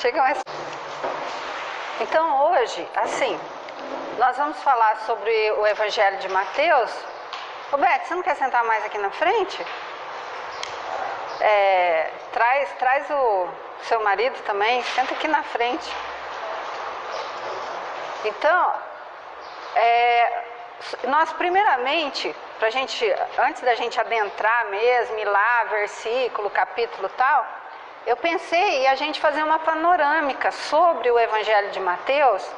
Chega mais. Então hoje, assim, nós vamos falar sobre o Evangelho de Mateus. Roberto, você não quer sentar mais aqui na frente? Traz o seu marido também, senta aqui na frente. Então, nós primeiramente, antes da gente adentrar mesmo, ir lá, versículo, capítulo tal, eu pensei em a gente fazer uma panorâmica sobre o Evangelho de Mateus,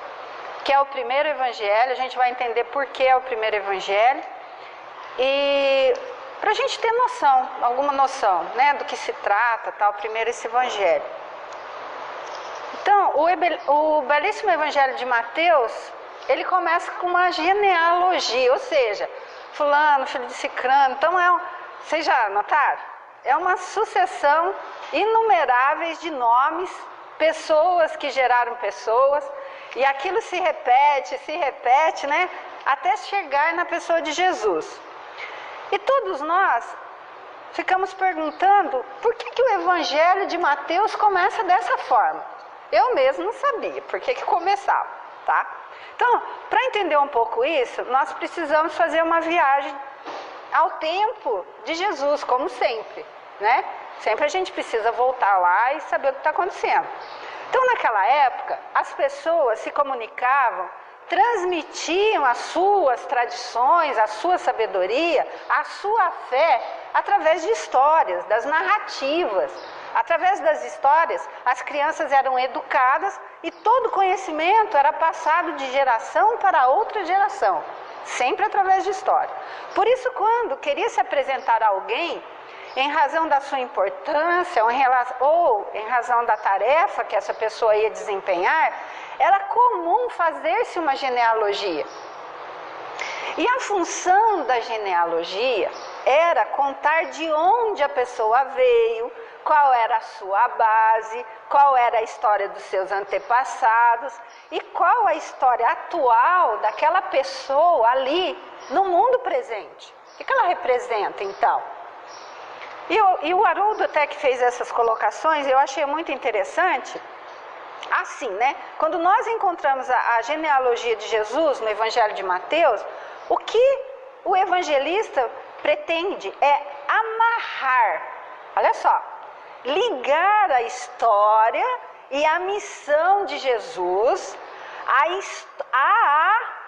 que é o primeiro evangelho. A gente vai entender por que é o primeiro evangelho, e para a gente ter noção, alguma noção, né, do que se trata, tal, primeiro esse evangelho. Então, o belíssimo evangelho de Mateus, ele começa com uma genealogia, ou seja, fulano, filho de cicrano. Então, vocês já notaram? É uma sucessão inumeráveis de nomes, pessoas que geraram pessoas, e aquilo se repete, né, até chegar na pessoa de Jesus. E todos nós ficamos perguntando por que o Evangelho de Mateus começa dessa forma. Eu mesmo não sabia por que começava, tá? Então, para entender um pouco isso, nós precisamos fazer uma viagem ao tempo de Jesus, como sempre, né? Sempre a gente precisa voltar lá e saber o que está acontecendo. Então, naquela época, as pessoas se comunicavam, transmitiam as suas tradições, a sua sabedoria, a sua fé, através de histórias, das narrativas. Através das histórias, as crianças eram educadas e todo conhecimento era passado de geração para outra geração, sempre através de história. Por isso, quando queria se apresentar a alguém, em razão da sua importância ou em razão da tarefa que essa pessoa ia desempenhar, era comum fazer-se uma genealogia. E a função da genealogia era contar de onde a pessoa veio, qual era a sua base, qual era a história dos seus antepassados e qual a história atual daquela pessoa ali no mundo presente. O que ela representa, então? E o Haroldo até que fez essas colocações, eu achei muito interessante. Assim, né? Quando nós encontramos a genealogia de Jesus no Evangelho de Mateus, o que o evangelista pretende é amarrar, olha só, ligar a história e a missão de Jesus à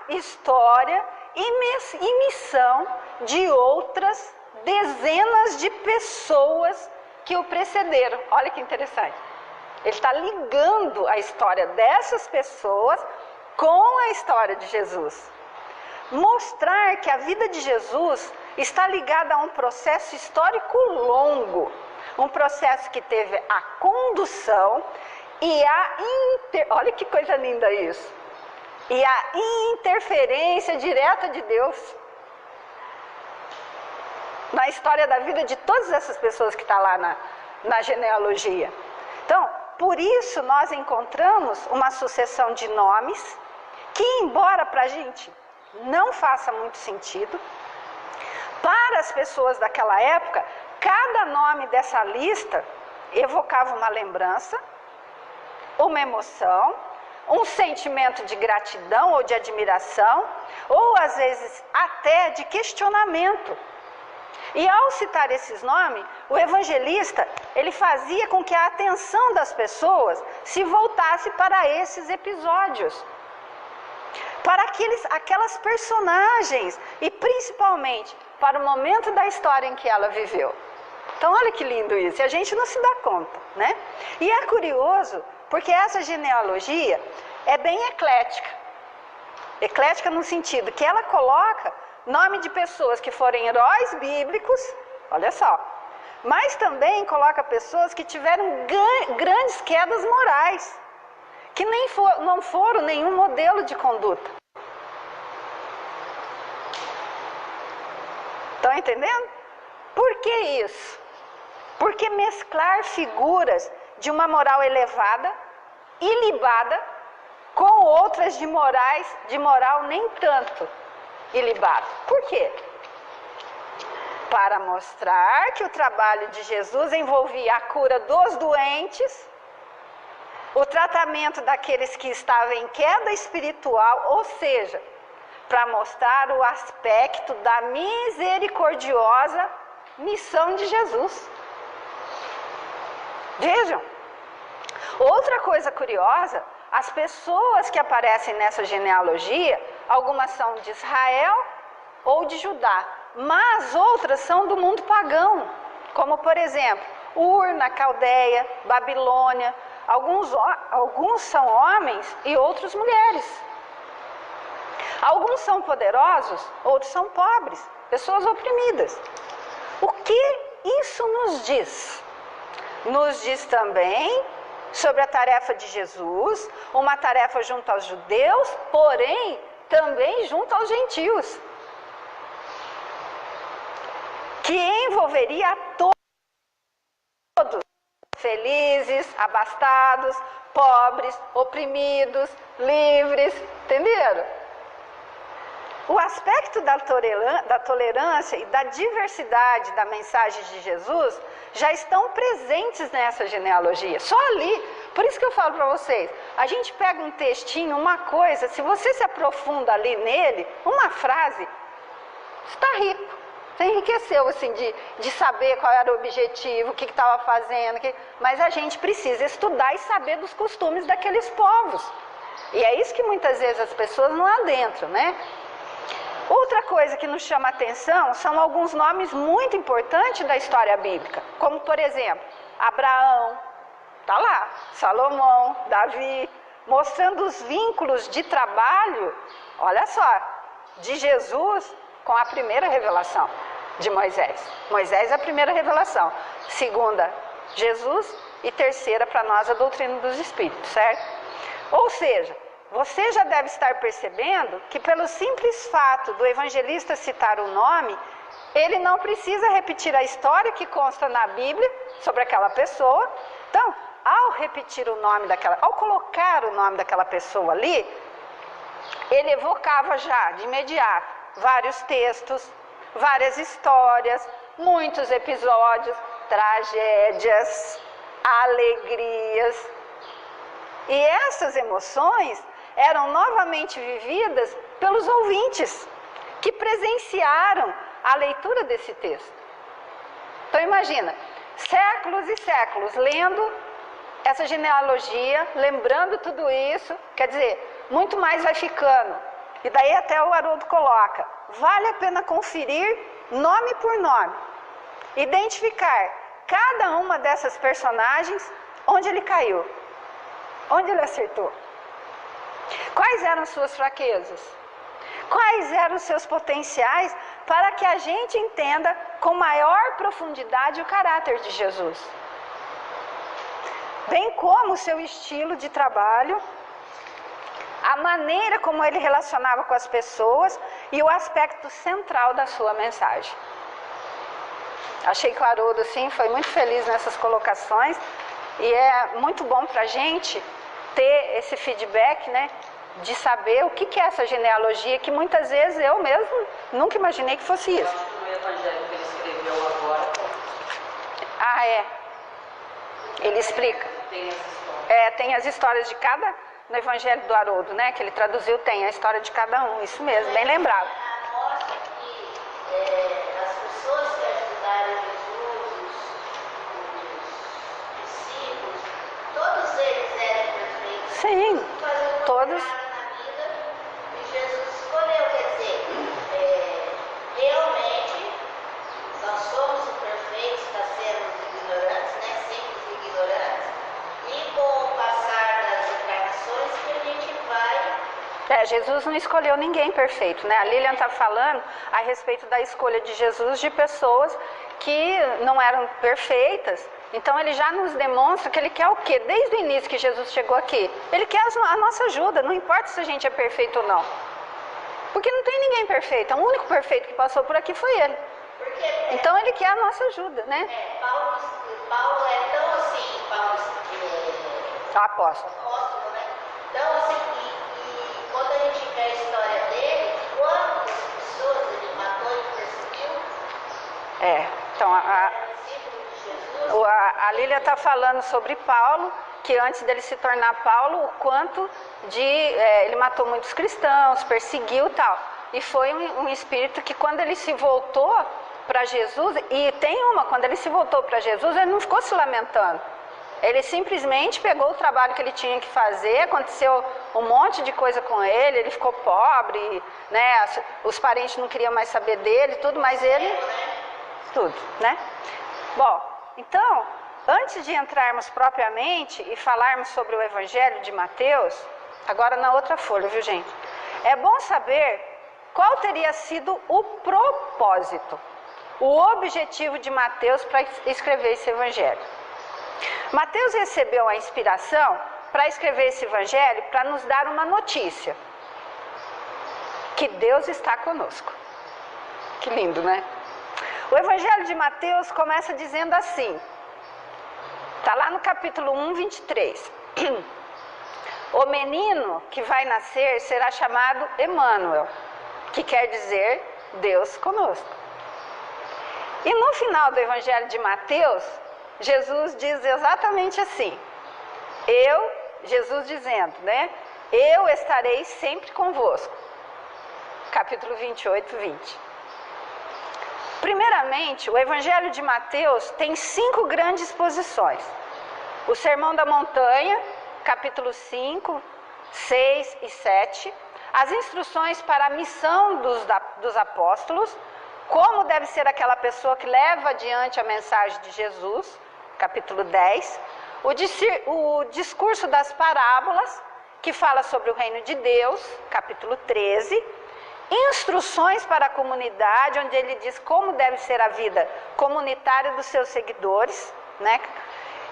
história e missão de outras dezenas de pessoas que o precederam. Olha que interessante. Ele está ligando a história dessas pessoas com a história de Jesus. Mostrar que a vida de Jesus está ligada a um processo histórico longo. Um processo que teve a condução e olha que coisa linda isso. E a interferência direta de Deus na história da vida de todas essas pessoas que estão lá na genealogia. Então, por isso nós encontramos uma sucessão de nomes que, embora para a gente não faça muito sentido, para as pessoas daquela época, cada nome dessa lista evocava uma lembrança, uma emoção, um sentimento de gratidão ou de admiração, ou às vezes até de questionamento. E ao citar esses nomes, o evangelista, ele fazia com que a atenção das pessoas se voltasse para esses episódios, para aquelas personagens e principalmente para o momento da história em que ela viveu. Então olha que lindo isso, e a gente não se dá conta, né? E é curioso, porque essa genealogia é bem eclética. Eclética no sentido que ela coloca nome de pessoas que foram heróis bíblicos, olha só, mas também coloca pessoas que tiveram grandes quedas morais, que não foram nenhum modelo de conduta. Estão entendendo? Por que isso? Porque mesclar figuras de uma moral elevada, ilibada, com outras de moral nem tanto ilibada. Por quê? Para mostrar que o trabalho de Jesus envolvia a cura dos doentes, o tratamento daqueles que estavam em queda espiritual, ou seja, para mostrar o aspecto da misericordiosa missão de Jesus. Vejam, outra coisa curiosa, as pessoas que aparecem nessa genealogia, algumas são de Israel ou de Judá, mas outras são do mundo pagão, como por exemplo, Ur na Caldeia, Babilônia. Alguns são homens e outros mulheres. Alguns são poderosos, outros são pobres, pessoas oprimidas. O que isso nos diz? Nos diz também sobre a tarefa de Jesus, uma tarefa junto aos judeus, porém também junto aos gentios, que envolveria a todos, felizes, abastados, pobres, oprimidos, livres, entenderam? O aspecto da tolerância e da diversidade da mensagem de Jesus já estão presentes nessa genealogia, só ali. Por isso que eu falo para vocês, a gente pega um textinho, uma coisa, se você se aprofunda ali nele, uma frase, está rico. Você enriqueceu assim, de saber qual era o objetivo, o que estava fazendo, mas a gente precisa estudar e saber dos costumes daqueles povos. E é isso que muitas vezes as pessoas não adentram, né? Outra coisa que nos chama a atenção são alguns nomes muito importantes da história bíblica, como por exemplo, Abraão, está lá, Salomão, Davi, mostrando os vínculos de trabalho, olha só, de Jesus com a primeira revelação de Moisés. Moisés é a primeira revelação, segunda, Jesus e terceira para nós a doutrina dos Espíritos, certo? Ou seja, você já deve estar percebendo que pelo simples fato do evangelista citar o nome, ele não precisa repetir a história que consta na Bíblia sobre aquela pessoa. Então, ao repetir o nome daquela, ao colocar o nome daquela pessoa ali, ele evocava já de imediato vários textos, várias histórias, muitos episódios, tragédias, alegrias. E essas emoções eram novamente vividas pelos ouvintes que presenciaram a leitura desse texto. Então imagina, séculos e séculos lendo essa genealogia, lembrando tudo isso, quer dizer, muito mais vai ficando. E daí até o Haroldo coloca, vale a pena conferir nome por nome, identificar cada uma dessas personagens, onde ele caiu, onde ele acertou. Quais eram suas fraquezas? Quais eram seus potenciais para que a gente entenda com maior profundidade o caráter de Jesus? Bem como o seu estilo de trabalho, a maneira como ele relacionava com as pessoas e o aspecto central da sua mensagem. Achei que o Haroldo, assim, foi muito feliz nessas colocações e é muito bom para a gente ter esse feedback, né? De saber o que é essa genealogia, que muitas vezes eu mesmo nunca imaginei que fosse isso. Eu acho que no evangelho que ele escreveu agora... Ah, é. Ele explica. Tem essa história. Tem as histórias de cada... No evangelho do Haroldo, né? Que ele traduziu, tem a história de cada um. Isso mesmo, bem lembrado. Mostra que as pessoas que ajudaram Jesus, os discípulos, todos eles eram perfeitos. Sim, todos... Jesus escolheu, quer dizer, realmente nós somos imperfeitos, sermos ignorantes, né? Simples ignorantes, e com o passar das encarnações que a gente vai... Jesus não escolheu ninguém perfeito, né? A Lilian está falando a respeito da escolha de Jesus de pessoas que não eram perfeitas. Então ele já nos demonstra que ele quer o quê? Desde o início que Jesus chegou aqui, ele quer a nossa ajuda, não importa se a gente é perfeito ou não. Porque não tem ninguém perfeito, o único perfeito que passou por aqui foi ele. Então ele quer a nossa ajuda, né? Paulo é tão assim, Apóstolo. Né? Então assim, e quando a gente vê a história dele, quantas pessoas ele matou e perseguiu? Então a Lília está falando sobre Paulo que antes dele se tornar Paulo, o quanto ele matou muitos cristãos, perseguiu e tal. E foi um espírito que quando ele se voltou para Jesus, e quando ele se voltou para Jesus, ele não ficou se lamentando. Ele simplesmente pegou o trabalho que ele tinha que fazer, aconteceu um monte de coisa com ele ficou pobre, né? Os parentes não queriam mais saber dele, tudo, mas ele... Tudo, né? Bom, então, antes de entrarmos propriamente e falarmos sobre o Evangelho de Mateus, agora na outra folha, viu, gente? É bom saber qual teria sido o propósito, o objetivo de Mateus para escrever esse Evangelho. Mateus recebeu a inspiração para escrever esse Evangelho para nos dar uma notícia: que Deus está conosco. Que lindo, né? O Evangelho de Mateus começa dizendo assim, está lá no capítulo 1, 23. O menino que vai nascer será chamado Emanuel, que quer dizer Deus conosco. E no final do Evangelho de Mateus, Jesus diz exatamente assim, Jesus dizendo, né? Eu estarei sempre convosco. Capítulo 28, 20. Primeiramente, o Evangelho de Mateus tem 5 grandes posições. O Sermão da Montanha, capítulo 5, 6 e 7. As instruções para a missão dos apóstolos, como deve ser aquela pessoa que leva adiante a mensagem de Jesus, capítulo 10. O discurso das parábolas, que fala sobre o reino de Deus, capítulo 13. Instruções para a comunidade, onde ele diz como deve ser a vida comunitária dos seus seguidores, né?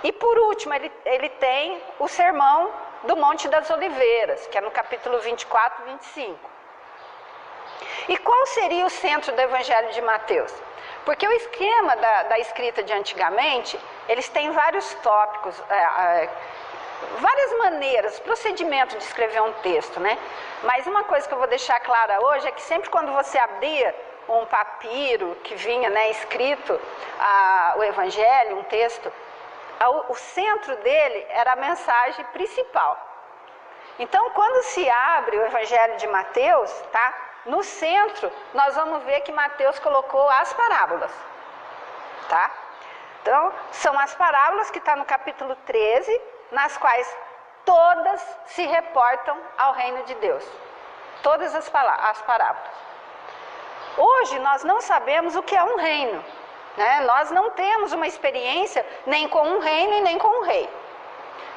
E por último, ele tem o sermão do Monte das Oliveiras, que é no capítulo 24 e 25. E qual seria o centro do Evangelho de Mateus? Porque o esquema da escrita de antigamente, eles têm vários tópicos, várias maneiras, procedimento de escrever um texto, né? Mas uma coisa que eu vou deixar clara hoje é que sempre quando você abria um papiro que vinha, né, escrito o Evangelho, um texto, o centro dele era a mensagem principal. Então, quando se abre o Evangelho de Mateus, tá? No centro, nós vamos ver que Mateus colocou as parábolas, tá? Então, são as parábolas que estão no capítulo 13, nas quais todas se reportam ao reino de Deus. Todas as parábolas. Hoje, nós não sabemos o que é um reino, né? Nós não temos uma experiência nem com um reino e nem com um rei.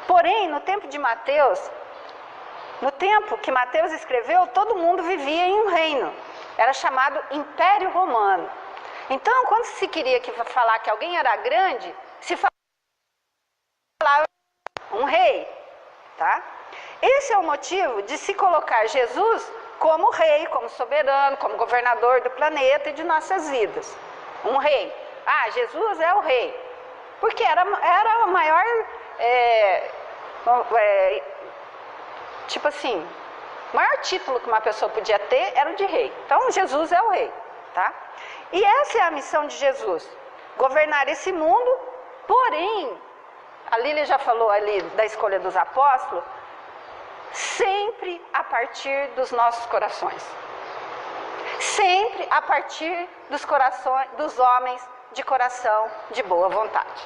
Porém, no tempo de Mateus, no tempo que Mateus escreveu, todo mundo vivia em um reino. Era chamado Império Romano. Então, quando se queria falar que alguém era grande, se falava um rei, tá? Esse é o motivo de se colocar Jesus como rei, como soberano, como governador do planeta e de nossas vidas. Um rei. Ah, Jesus é o rei. Porque era o maior... tipo assim, o maior título que uma pessoa podia ter era o de rei. Então, Jesus é o rei, tá? E essa é a missão de Jesus, governar esse mundo, porém, a Lília já falou ali da escolha dos apóstolos, sempre a partir dos nossos corações. Sempre a partir dos corações dos homens de coração de boa vontade.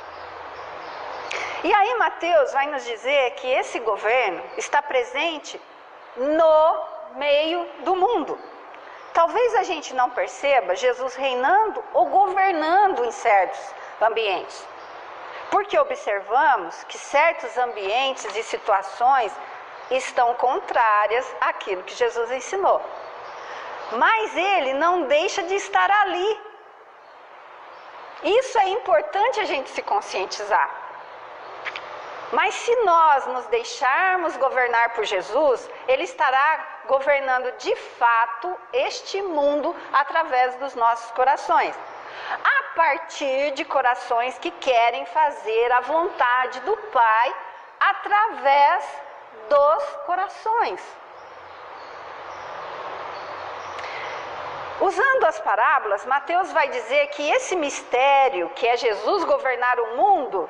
E aí Mateus vai nos dizer que esse governo está presente no meio do mundo. Talvez a gente não perceba Jesus reinando ou governando em certos ambientes. Porque observamos que certos ambientes e situações estão contrárias àquilo que Jesus ensinou. Mas ele não deixa de estar ali. Isso é importante a gente se conscientizar. Mas se nós nos deixarmos governar por Jesus, ele estará governando de fato este mundo através dos nossos corações. A partir de corações que querem fazer a vontade do Pai através dos corações. Usando as parábolas, Mateus vai dizer que esse mistério, que é Jesus governar o mundo,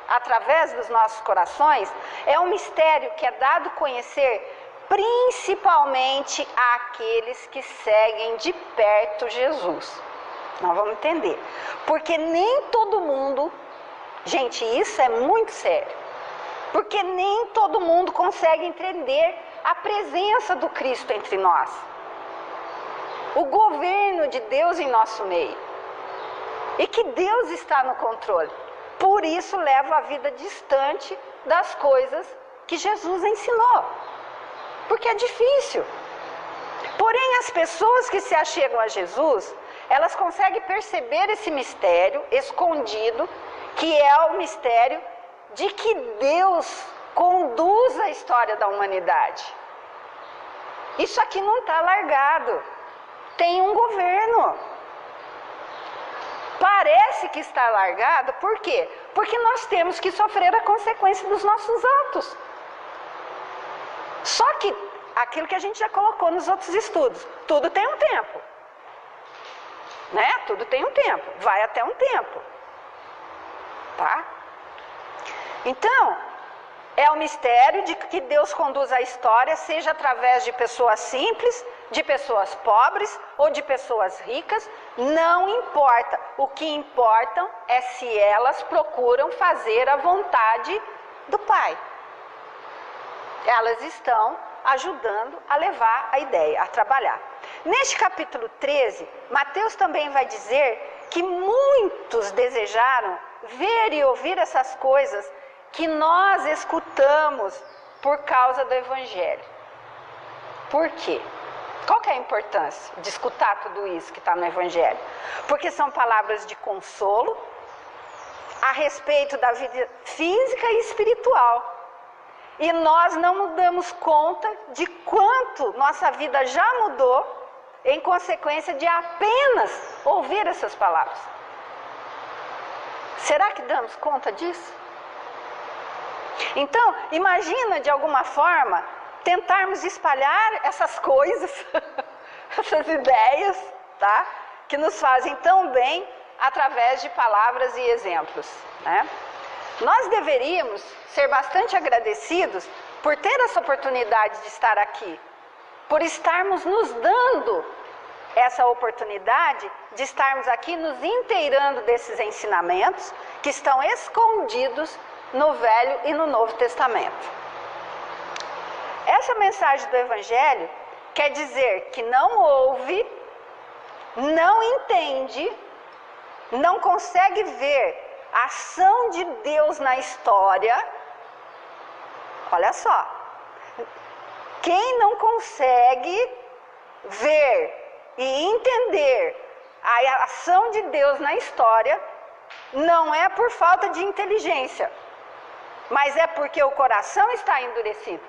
através dos nossos corações, é um mistério que é dado a conhecer principalmente àqueles que seguem de perto Jesus. Nós vamos entender. Porque nem todo mundo, gente, isso é muito sério, porque nem todo mundo consegue entender a presença do Cristo entre nós, o governo de Deus em nosso meio, e que Deus está no controle. Por isso leva a vida distante das coisas que Jesus ensinou, porque é difícil. Porém, as pessoas que se achegam a Jesus, elas conseguem perceber esse mistério escondido, que é o mistério de que Deus conduz a história da humanidade. Isso aqui não está largado, tem um governo. Parece que está largado, por quê? Porque nós temos que sofrer a consequência dos nossos atos. Só que, aquilo que a gente já colocou nos outros estudos, tudo tem um tempo. Né? Tudo tem um tempo, vai até um tempo. Tá? Então, é o mistério de que Deus conduz a história, seja através de pessoas simples, de pessoas pobres ou de pessoas ricas, não importa. O que importa é se elas procuram fazer a vontade do Pai. Elas estão ajudando a levar a ideia, a trabalhar. Neste capítulo 13, Mateus também vai dizer que muitos desejaram ver e ouvir essas coisas que nós escutamos por causa do Evangelho. Por quê? Qual que é a importância de escutar tudo isso que está no Evangelho? Porque são palavras de consolo a respeito da vida física e espiritual. E nós não nos damos conta de quanto nossa vida já mudou em consequência de apenas ouvir essas palavras. Será que damos conta disso? Então, imagina de alguma forma tentarmos espalhar essas coisas, essas ideias, tá? Que nos fazem tão bem através de palavras e exemplos, né? Nós deveríamos ser bastante agradecidos por ter essa oportunidade de estar aqui, por estarmos nos dando essa oportunidade de estarmos aqui nos inteirando desses ensinamentos que estão escondidos no Velho e no Novo Testamento. Essa mensagem do Evangelho quer dizer que não ouve, não entende, não consegue ver a ação de Deus na história. Olha só, quem não consegue ver e entender a ação de Deus na história, não é por falta de inteligência, mas é porque o coração está endurecido.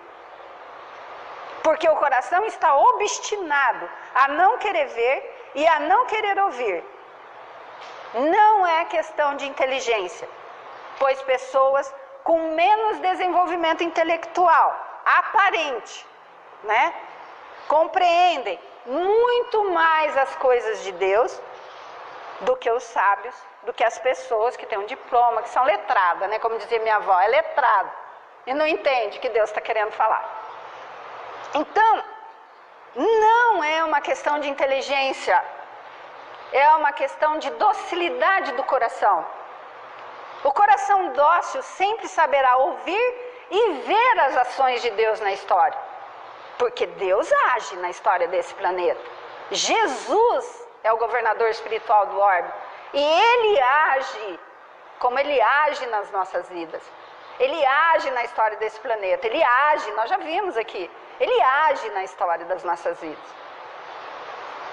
Porque o coração está obstinado a não querer ver e a não querer ouvir. Não é questão de inteligência, pois pessoas com menos desenvolvimento intelectual, aparente, né, compreendem muito mais as coisas de Deus do que os sábios, do que as pessoas que têm um diploma, que são letradas, né, como dizia minha avó, é letrado, e não entende o que Deus está querendo falar. Então, não é uma questão de inteligência, é uma questão de docilidade do coração. O coração dócil sempre saberá ouvir e ver as ações de Deus na história, porque Deus age na história desse planeta. Jesus é o governador espiritual do orbe, e Ele age como Ele age nas nossas vidas. Ele age na história desse planeta, Ele age, nós já vimos aqui, Ele age na história das nossas vidas.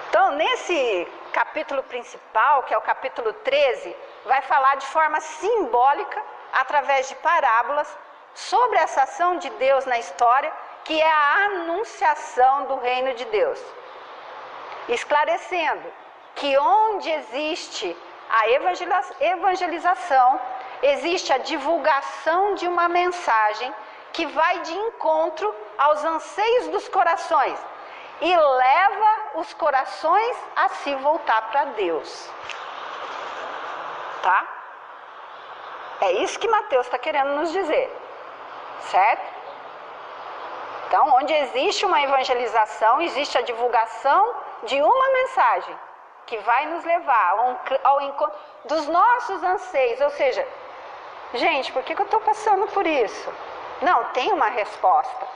Então, nesse capítulo principal, que é o capítulo 13, vai falar de forma simbólica, através de parábolas, sobre essa ação de Deus na história, que é a anunciação do reino de Deus. Esclarecendo que onde existe a evangelização, existe a divulgação de uma mensagem que vai de encontro aos anseios dos corações e leva os corações a se voltar para Deus. Tá? É isso que Mateus está querendo nos dizer, certo? Então, onde existe uma evangelização, existe a divulgação de uma mensagem que vai nos levar ao encontro dos nossos anseios. Ou seja, gente, por que eu estou passando por isso? Não, tem uma resposta.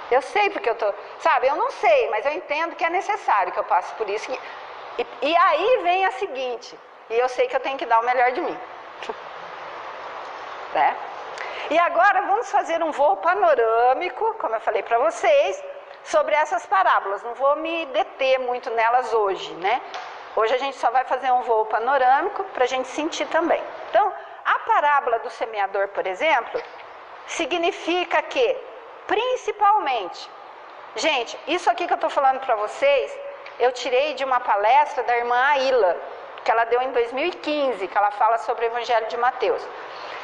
Eu sei porque eu estou... Sabe, eu não sei, mas eu entendo que é necessário que eu passe por isso. E aí vem a seguinte, e eu sei que eu tenho que dar o melhor de mim. Né? E agora vamos fazer um voo panorâmico, como eu falei para vocês, sobre essas parábolas. Não vou me deter muito nelas hoje, né? Hoje a gente só vai fazer um voo panorâmico para a gente sentir também. Então, a parábola do semeador, por exemplo, significa que, principalmente, gente, isso aqui que eu estou falando para vocês, eu tirei de uma palestra da irmã Aila, que ela deu em 2015, que ela fala sobre o Evangelho de Mateus.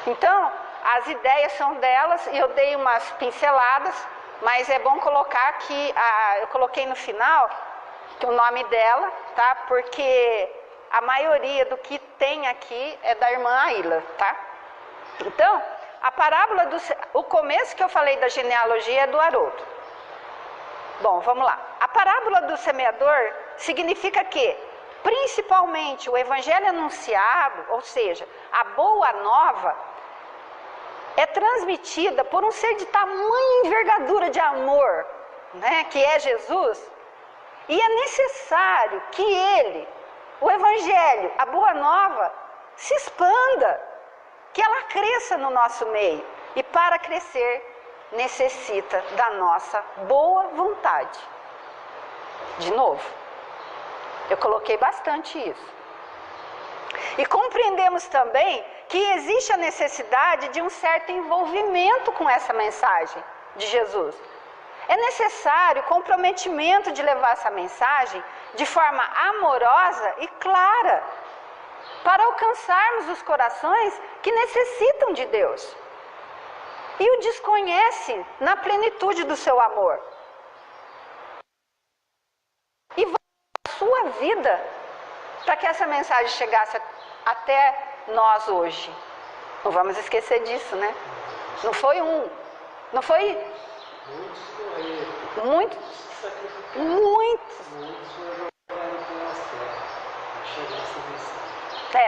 Então, as ideias são delas e eu dei umas pinceladas, mas é bom colocar que eu coloquei no final o nome dela, tá? Porque a maioria do que tem aqui é da irmã Aila, tá? Então, a parábola o começo que eu falei da genealogia é do Haroldo. Bom, vamos lá. A parábola do semeador significa que, principalmente, o evangelho anunciado, ou seja, a boa nova, é transmitida por um ser de tamanha envergadura de amor, né, que é Jesus, e é necessário que ele, o evangelho, a boa nova, se expanda, que ela cresça no nosso meio. E para crescer, necessita da nossa boa vontade. De novo, eu coloquei bastante isso. E compreendemos também que existe a necessidade de um certo envolvimento com essa mensagem de Jesus. É necessário comprometimento de levar essa mensagem de forma amorosa e clara, para alcançarmos os corações que necessitam de Deus e o desconhecem na plenitude do seu amor. E a sua vida para que essa mensagem chegasse até nós hoje. Não vamos esquecer disso, né? Não foi não foi muitos.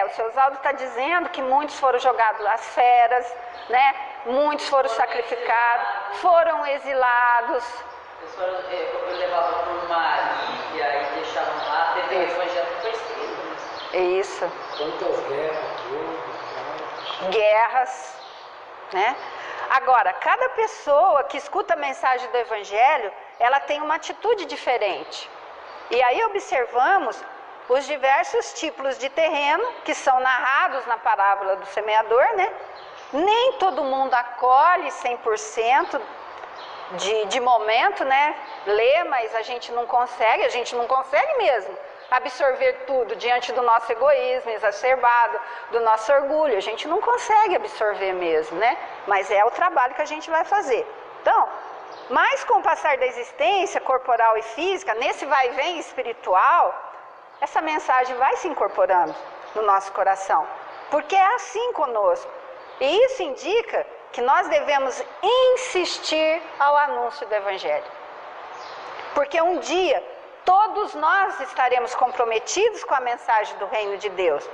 O seu Oswaldo está dizendo que muitos foram jogados às feras, né? Muitos foram sacrificados, foram exilados. Eles foram levados para uma ilha e deixaram lá, teve o evangelho que foi escrito. É isso. Quantas guerras? Guerras, né? Agora, cada pessoa que escuta a mensagem do evangelho, ela tem uma atitude diferente. E aí observamos os diversos tipos de terreno que são narrados na parábola do semeador, né? Nem todo mundo acolhe 100% de momento, né? Lê, mas a gente não consegue mesmo absorver tudo diante do nosso egoísmo exacerbado, do nosso orgulho. A gente não consegue absorver mesmo, né? Mas é o trabalho que a gente vai fazer. Então, mas com o passar da existência corporal e física, nesse vai e vem espiritual, essa mensagem vai se incorporando no nosso coração, porque é assim conosco. E isso indica que nós devemos insistir ao anúncio do Evangelho. Porque um dia, todos nós estaremos comprometidos com a mensagem do Reino de Deus.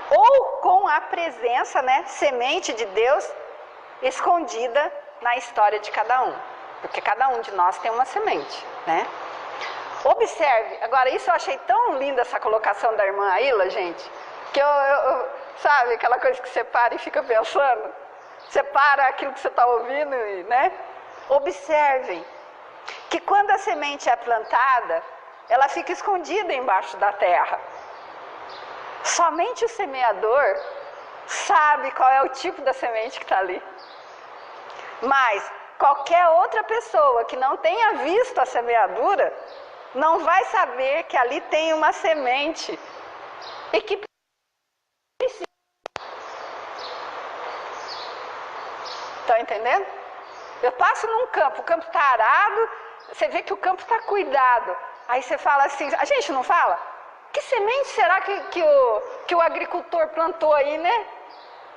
Ou com a presença, né, semente de Deus, escondida na história de cada um. Porque cada um de nós tem uma semente, né? Observe, agora isso eu achei tão linda essa colocação da irmã Aila, gente, que sabe aquela coisa que você para e fica pensando? Você para aquilo que você está ouvindo, né? Observem que quando a semente é plantada, ela fica escondida embaixo da terra. Somente o semeador sabe qual é o tipo da semente que está ali. Mas qualquer outra pessoa que não tenha visto a semeadura, não vai saber que ali tem uma semente e que precisa. Estão entendendo? Eu passo num campo, o campo está arado, você vê que o campo está cuidado. Aí você fala assim, a gente não fala? Que semente será que o agricultor plantou aí, né?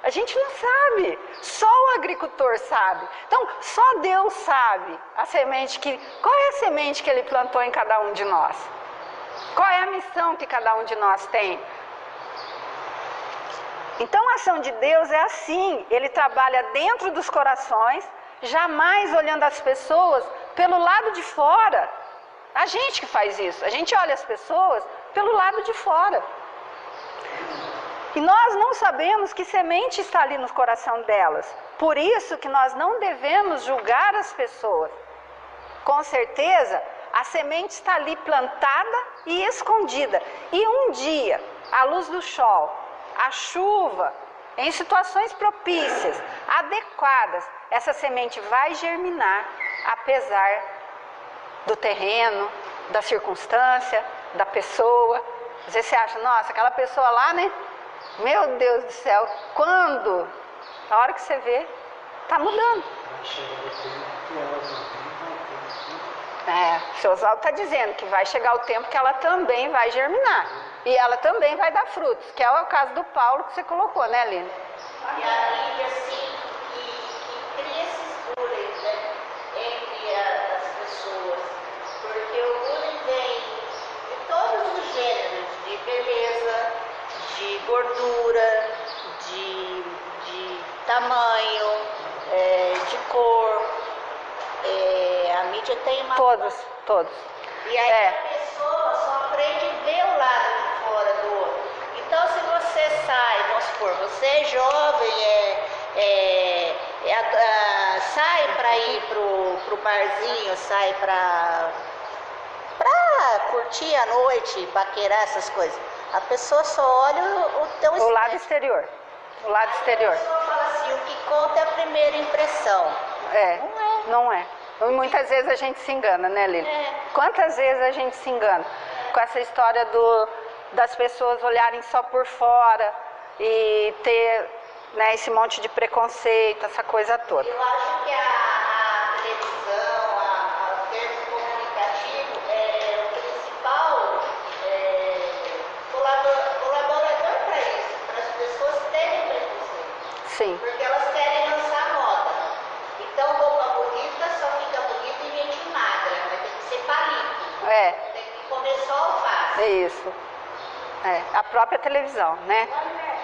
A gente não sabe, só o agricultor sabe. Então, só Deus sabe a semente qual é a semente que Ele plantou em cada um de nós? Qual é a missão que cada um de nós tem? Então, a ação de Deus é assim, Ele trabalha dentro dos corações, jamais olhando as pessoas pelo lado de fora. A gente que faz isso, a gente olha as pessoas pelo lado de fora. E nós não sabemos que semente está ali no coração delas. Por isso que nós não devemos julgar as pessoas. Com certeza, a semente está ali plantada e escondida. E um dia, a luz do sol, a chuva, em situações propícias, adequadas, essa semente vai germinar, apesar do terreno, da circunstância, da pessoa. Às vezes você acha, nossa, aquela pessoa lá, né? Meu Deus do céu, quando? Na hora que você vê, está mudando. O seu Oswaldo está dizendo que vai chegar o tempo que ela também vai germinar. E ela também vai dar frutos, que é o caso do Paulo que você colocou, né, Aline? E a Lívia, assim, que cria esses bullying, né, entre as pessoas. Porque o bullying vem de todos os gêneros, de beleza, de gordura, de tamanho, de cor. A mídia tem uma... Todos. E aí a pessoa só aprende a ver o lado de fora do outro. Então, se você sai, vamos supor, você é jovem, sai para ir pro barzinho, sai para curtir a noite, paquerar essas coisas. A pessoa só olha o teu O lado exterior. O lado exterior. A pessoa fala assim, o que conta é a primeira impressão. Não é. E muitas vezes a gente se engana, né, Lili? Quantas vezes a gente se engana com essa história das pessoas olharem só por fora e ter, né, esse monte de preconceito, essa coisa toda. Eu acho que a televisão, o termo comunicativo é o principal colaborador para isso, para as pessoas terem preconceito. Sim. Porque elas querem lançar moda. Então, roupa bonita só fica bonita em gente magra, mas tem que ser palito. Tem que comer só alface. É isso. A própria televisão, né?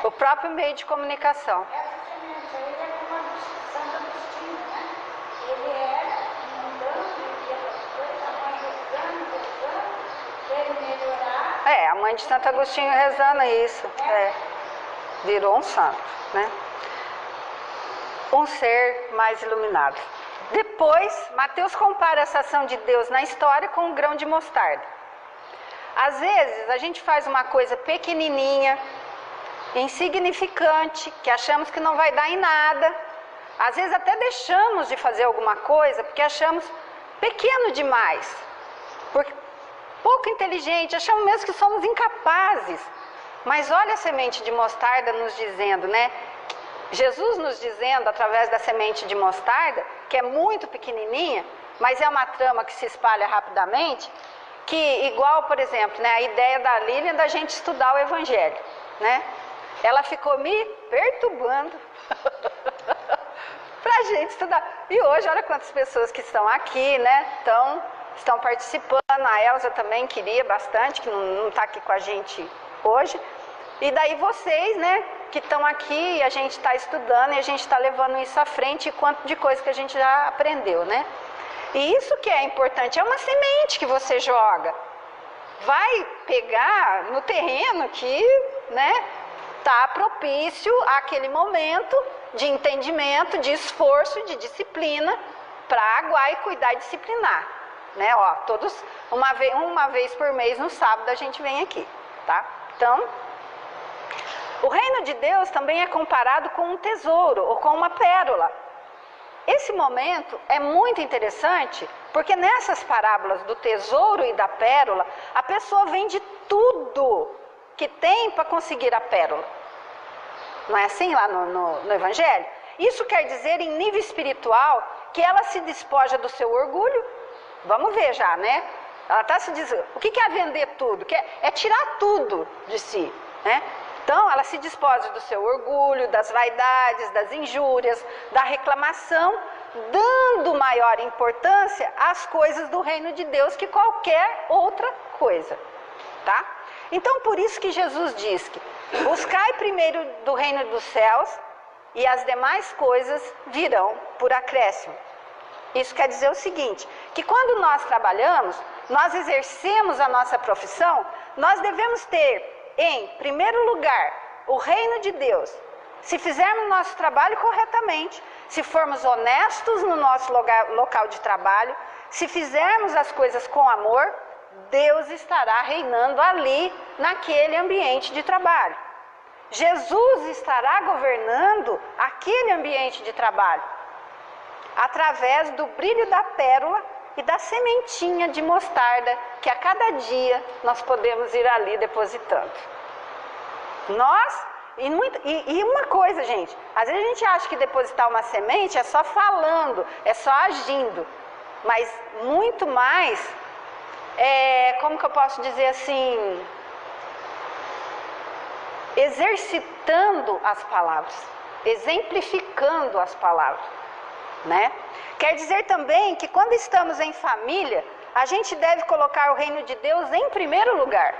O próprio meio de comunicação. Essa semente aí é como a de Santo Agostinho, né? Ele era mudando e as coisas, a mãe rezando, para ele melhorar. A mãe de Santo Agostinho rezando isso. Virou um santo, né? Um ser mais iluminado. Depois, Mateus compara essa ação de Deus na história com um grão de mostarda. Às vezes, a gente faz uma coisa pequenininha, insignificante, que achamos que não vai dar em nada. Às vezes, até deixamos de fazer alguma coisa porque achamos pequeno demais, porque pouco inteligente, achamos mesmo que somos incapazes. Mas olha a semente de mostarda nos dizendo, né? Jesus nos dizendo, através da semente de mostarda, que é muito pequenininha, mas é uma trama que se espalha rapidamente, que igual, por exemplo, né, a ideia da Lilian da gente estudar o Evangelho, né? Ela ficou me perturbando para a gente estudar. E hoje, olha quantas pessoas que estão aqui, né? Estão participando. A Elza também queria bastante, que não está aqui com a gente hoje. E daí vocês, né, que estão aqui, a gente está estudando e a gente está levando isso à frente, e quanto de coisa que a gente já aprendeu, né? E isso que é importante, é uma semente que você joga. Vai pegar no terreno que, né, está propício àquele momento de entendimento, de esforço, de disciplina, para aguar e cuidar e disciplinar. Né? Todos, uma vez por mês, no sábado, a gente vem aqui. Tá? Então, o reino de Deus também é comparado com um tesouro ou com uma pérola. Esse momento é muito interessante, porque nessas parábolas do tesouro e da pérola, a pessoa vende tudo que tem para conseguir a pérola. Não é assim lá no Evangelho? Isso quer dizer, em nível espiritual, que ela se despoja do seu orgulho. Vamos ver já, né? Ela está se dizendo, o que é vender tudo? É tirar tudo de si, né? Então, ela se despoja do seu orgulho, das vaidades, das injúrias, da reclamação, dando maior importância às coisas do reino de Deus que qualquer outra coisa, tá? Então, por isso que Jesus diz que buscai primeiro do reino dos céus e as demais coisas virão por acréscimo. Isso quer dizer o seguinte, que quando nós trabalhamos, nós exercemos a nossa profissão, nós devemos ter, em primeiro lugar, o reino de Deus. Se fizermos nosso trabalho corretamente, se formos honestos no nosso local de trabalho, se fizermos as coisas com amor, Deus estará reinando ali, naquele ambiente de trabalho. Jesus estará governando aquele ambiente de trabalho, através do brilho da pérola e da sementinha de mostarda que a cada dia nós podemos ir ali depositando. E uma coisa, gente, às vezes a gente acha que depositar uma semente é só falando, é só agindo, mas muito mais, como que eu posso dizer assim, exercitando as palavras, exemplificando as palavras, né? Quer dizer também que quando estamos em família, a gente deve colocar o reino de Deus em primeiro lugar.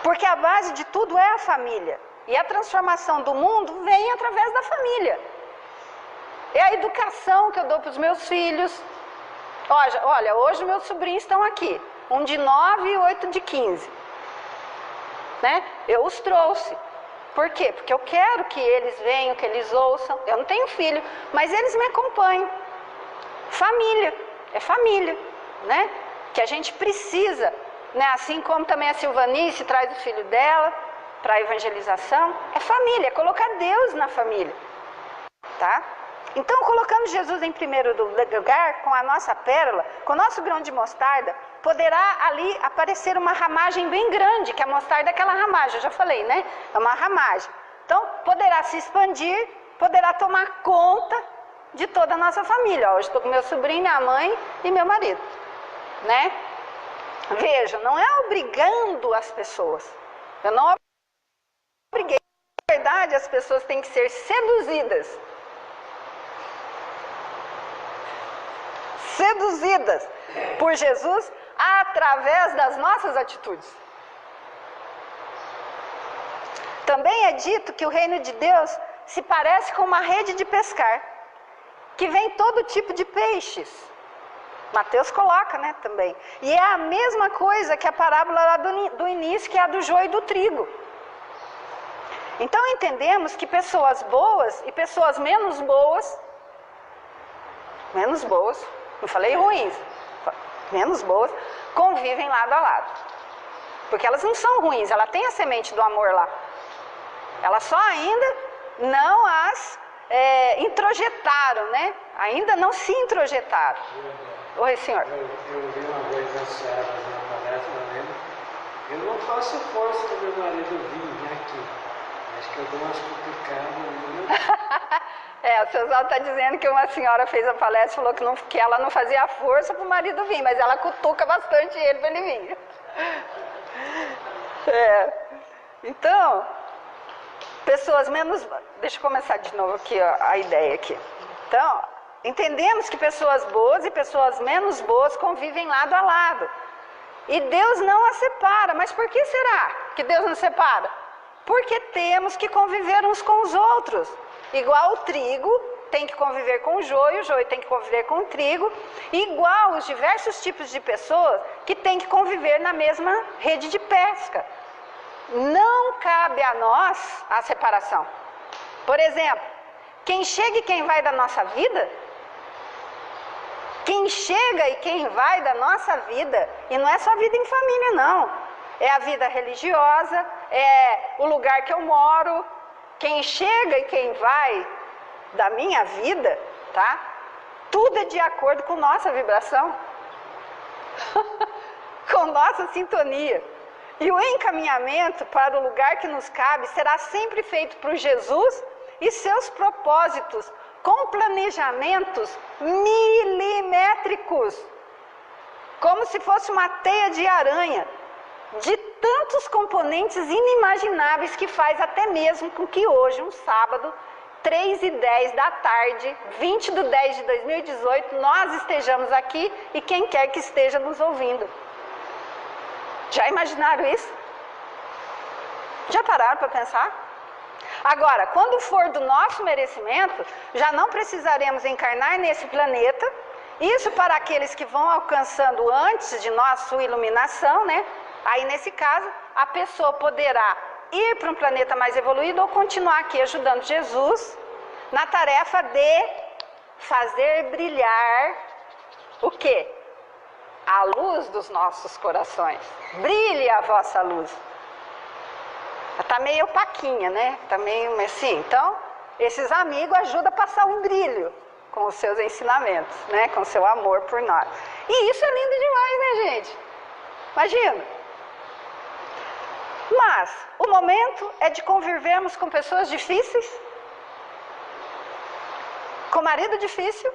Porque a base de tudo é a família. E a transformação do mundo vem através da família. É a educação que eu dou para os meus filhos. Olha, hoje meus sobrinhos estão aqui. Um de 9 e 8 de 15. Né? Eu os trouxe. Por quê? Porque eu quero que eles venham, que eles ouçam. Eu não tenho filho, mas eles me acompanham. Família. É família. Né? Que a gente precisa... Né? Assim como também a Silvanice traz o filho dela para a evangelização, é família, é colocar Deus na família, tá? Então, colocando Jesus em primeiro lugar, com a nossa pérola, com o nosso grão de mostarda, poderá ali aparecer uma ramagem bem grande, que a mostarda é aquela ramagem, eu já falei, né? É uma ramagem. Então, poderá se expandir, poderá tomar conta de toda a nossa família. Ó, hoje estou com meu sobrinho, minha mãe e meu marido, né? Veja, não é obrigando as pessoas. Eu não obriguei. Na verdade, as pessoas têm que ser seduzidas. Seduzidas por Jesus através das nossas atitudes. Também é dito que o reino de Deus se parece com uma rede de pescar, que vem todo tipo de peixes. Mateus coloca, né, também. E é a mesma coisa que a parábola lá do início, que é a do joio e do trigo. Então entendemos que pessoas boas e pessoas menos boas, não falei ruins, menos boas, convivem lado a lado. Porque elas não são ruins, ela tem a semente do amor lá. Elas só ainda não as introjetaram, né? Ainda não se introjetaram. Oi, senhor. Eu vi uma vez a senhora na palestra, eu não faço força para meu marido vir aqui. Acho que eu dou umas cutucadas. O seu Oswaldo está dizendo que uma senhora fez a palestra e falou que ela não fazia força para o marido vir, mas ela cutuca bastante ele para ele vir. Então, pessoas menos... Deixa eu começar de novo aqui a ideia aqui. Então, entendemos que pessoas boas e pessoas menos boas convivem lado a lado. E Deus não as separa. Mas por que será que Deus não separa? Porque temos que conviver uns com os outros. Igual o trigo tem que conviver com o joio tem que conviver com o trigo. Igual os diversos tipos de pessoas que têm que conviver na mesma rede de pesca. Não cabe a nós a separação. Por exemplo, quem chega e quem vai da nossa vida, quem chega e quem vai da nossa vida, e não é só vida em família não, é a vida religiosa, é o lugar que eu moro, quem chega e quem vai da minha vida, tá? Tudo é de acordo com nossa vibração, com nossa sintonia. E o encaminhamento para o lugar que nos cabe será sempre feito por Jesus e seus propósitos, com planejamentos milimétricos, como se fosse uma teia de aranha, de tantos componentes inimagináveis que faz até mesmo com que hoje, um sábado, 3h10 da tarde, 20/10/2018, nós estejamos aqui e quem quer que esteja nos ouvindo. Já imaginaram isso? Já pararam para pensar? Agora, quando for do nosso merecimento, já não precisaremos encarnar nesse planeta. Isso para aqueles que vão alcançando antes de nós sua iluminação, né? Aí, nesse caso, a pessoa poderá ir para um planeta mais evoluído ou continuar aqui ajudando Jesus na tarefa de fazer brilhar o quê? A luz dos nossos corações. Brilhe a vossa luz. Está meio opaquinha, né? Está meio assim. Então, esses amigos ajudam a passar um brilho com os seus ensinamentos, né? Com o seu amor por nós. E isso é lindo demais, né, gente? Imagina. Mas o momento é de convivermos com pessoas difíceis, com marido difícil,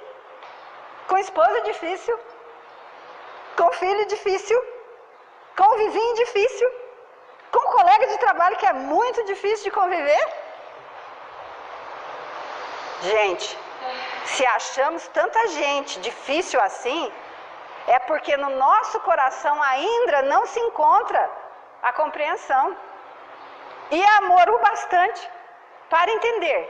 com esposa difícil, com filho difícil, com vizinho difícil, com colega de trabalho que é muito difícil de conviver. Gente, se achamos tanta gente difícil assim, é porque no nosso coração ainda não se encontra a compreensão e amor o bastante para entender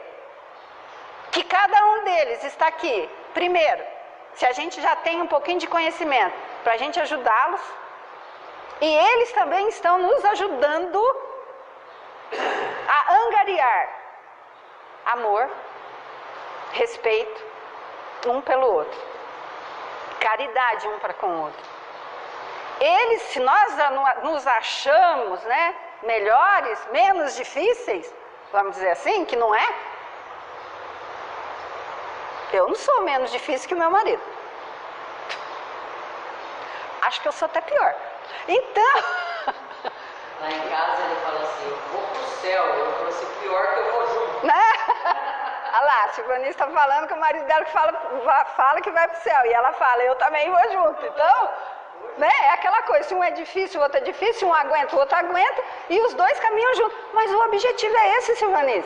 que cada um deles está aqui, primeiro, se a gente já tem um pouquinho de conhecimento, para a gente ajudá-los, e eles também estão nos ajudando a angariar amor, respeito um pelo outro, caridade um para com o outro. Eles, se nós nos achamos, né, melhores, menos difíceis, vamos dizer assim, que não é, eu não sou menos difícil que o meu marido. Acho que eu sou até pior. Então... Lá em casa ele fala assim, eu vou pro céu. Eu falo assim, pior que eu vou junto. Né? Olha lá, a Silvani está falando que o marido dela fala que vai pro céu. E ela fala, eu também vou junto. Então, né, é aquela coisa, se um é difícil, o outro é difícil, um aguenta, o outro aguenta, e os dois caminham juntos. Mas o objetivo é esse, Silvani.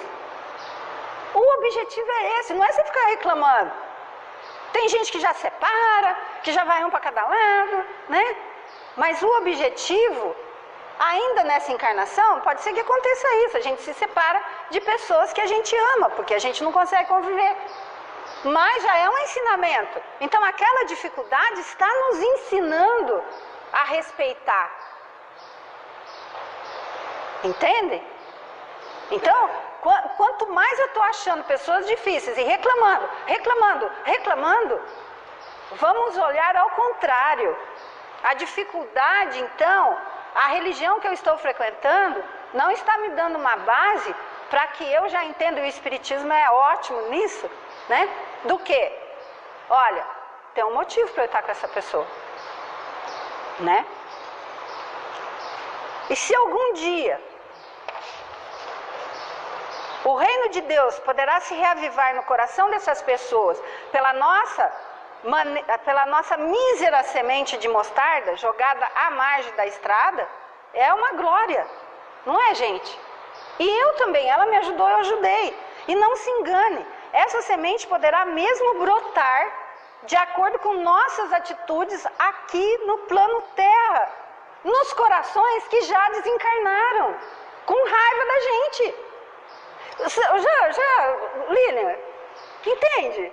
O objetivo é esse, não é você ficar reclamando. Tem gente que já separa, que já vai um para cada lado, né? Mas o objetivo, ainda nessa encarnação, pode ser que aconteça isso. A gente se separa de pessoas que a gente ama, porque a gente não consegue conviver. Mas já é um ensinamento. Então aquela dificuldade está nos ensinando a respeitar. Entende? Então, quanto mais eu estou achando pessoas difíceis e reclamando, vamos olhar ao contrário. A dificuldade, então, a religião que eu estou frequentando não está me dando uma base para que eu já entenda, o Espiritismo é ótimo nisso, né? Do que? Olha, tem um motivo para eu estar com essa pessoa, né? E se algum dia o reino de Deus poderá se reavivar no coração dessas pessoas pela nossa mísera semente de mostarda jogada à margem da estrada, é uma glória, não é, gente? E eu também, ela me ajudou, eu ajudei. E não se engane, essa semente poderá mesmo brotar de acordo com nossas atitudes aqui no plano Terra, nos corações que já desencarnaram, com raiva da gente. Lilian, entende?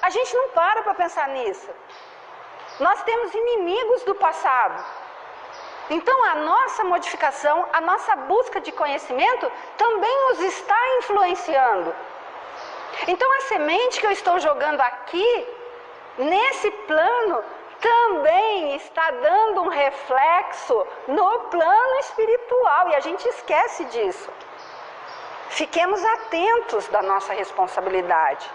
A gente não para pensar nisso. Nós temos inimigos do passado. Então a nossa modificação, a nossa busca de conhecimento também os está influenciando. Então a semente que eu estou jogando aqui, nesse plano, também está dando um reflexo no plano espiritual. E a gente esquece disso. Fiquemos atentos da nossa responsabilidade.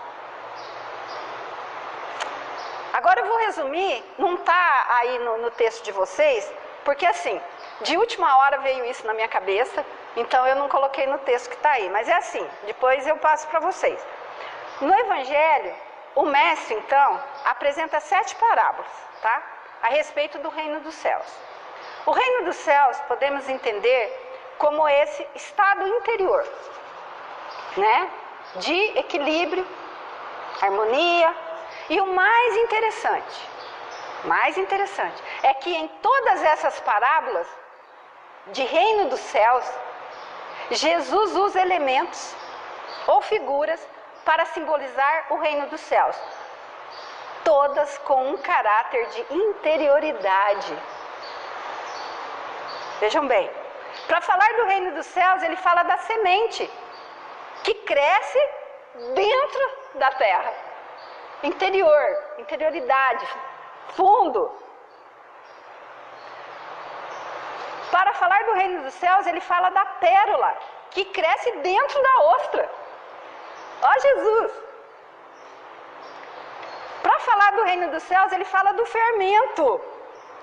Agora eu vou resumir, não está aí no texto de vocês, porque assim, de última hora veio isso na minha cabeça, então eu não coloquei no texto que está aí, mas é assim, depois eu passo para vocês. No Evangelho, o Mestre, então, apresenta 7 parábolas, tá? A respeito do reino dos céus. O reino dos céus podemos entender como esse estado interior, né? De equilíbrio, harmonia. E o mais interessante é que em todas essas parábolas de reino dos céus, Jesus usa elementos ou figuras para simbolizar o reino dos céus, todas com um caráter de interioridade. Vejam bem, para falar do reino dos céus, ele fala da semente que cresce dentro da terra. Interior, interioridade, fundo. Para falar do reino dos céus, ele fala da pérola que cresce dentro da ostra. Ó Jesus! Para falar do reino dos céus, ele fala do fermento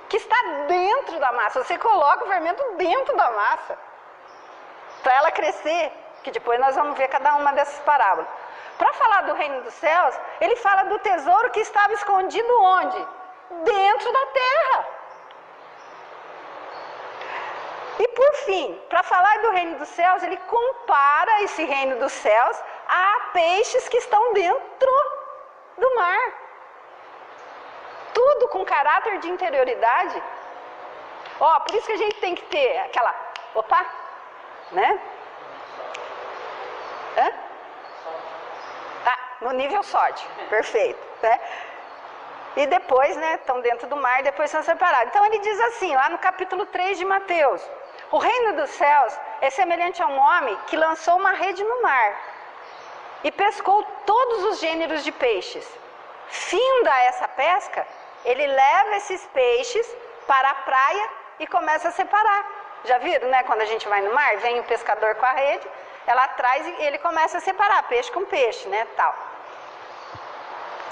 que está dentro da massa. Você coloca o fermento dentro da massa para ela crescer, que depois nós vamos ver cada uma dessas parábolas. Para falar do reino dos céus, ele fala do tesouro que estava escondido onde? Dentro da terra. E por fim, para falar do reino dos céus, ele compara esse reino dos céus a peixes que estão dentro do mar. Tudo com caráter de interioridade. Ó, por isso que a gente tem que ter aquela... Opa! Né? Hã? Ah, no nível sódio. Perfeito. Né? E depois, né, estão dentro do mar, depois são separados. Então ele diz assim, lá no capítulo 3 de Mateus: o reino dos céus é semelhante a um homem que lançou uma rede no mar e pescou todos os gêneros de peixes. Finda essa pesca, ele leva esses peixes para a praia e começa a separar. Já viram, né? Quando a gente vai no mar, vem o pescador com a rede, ela traz e ele começa a separar peixe com peixe, né? Tal.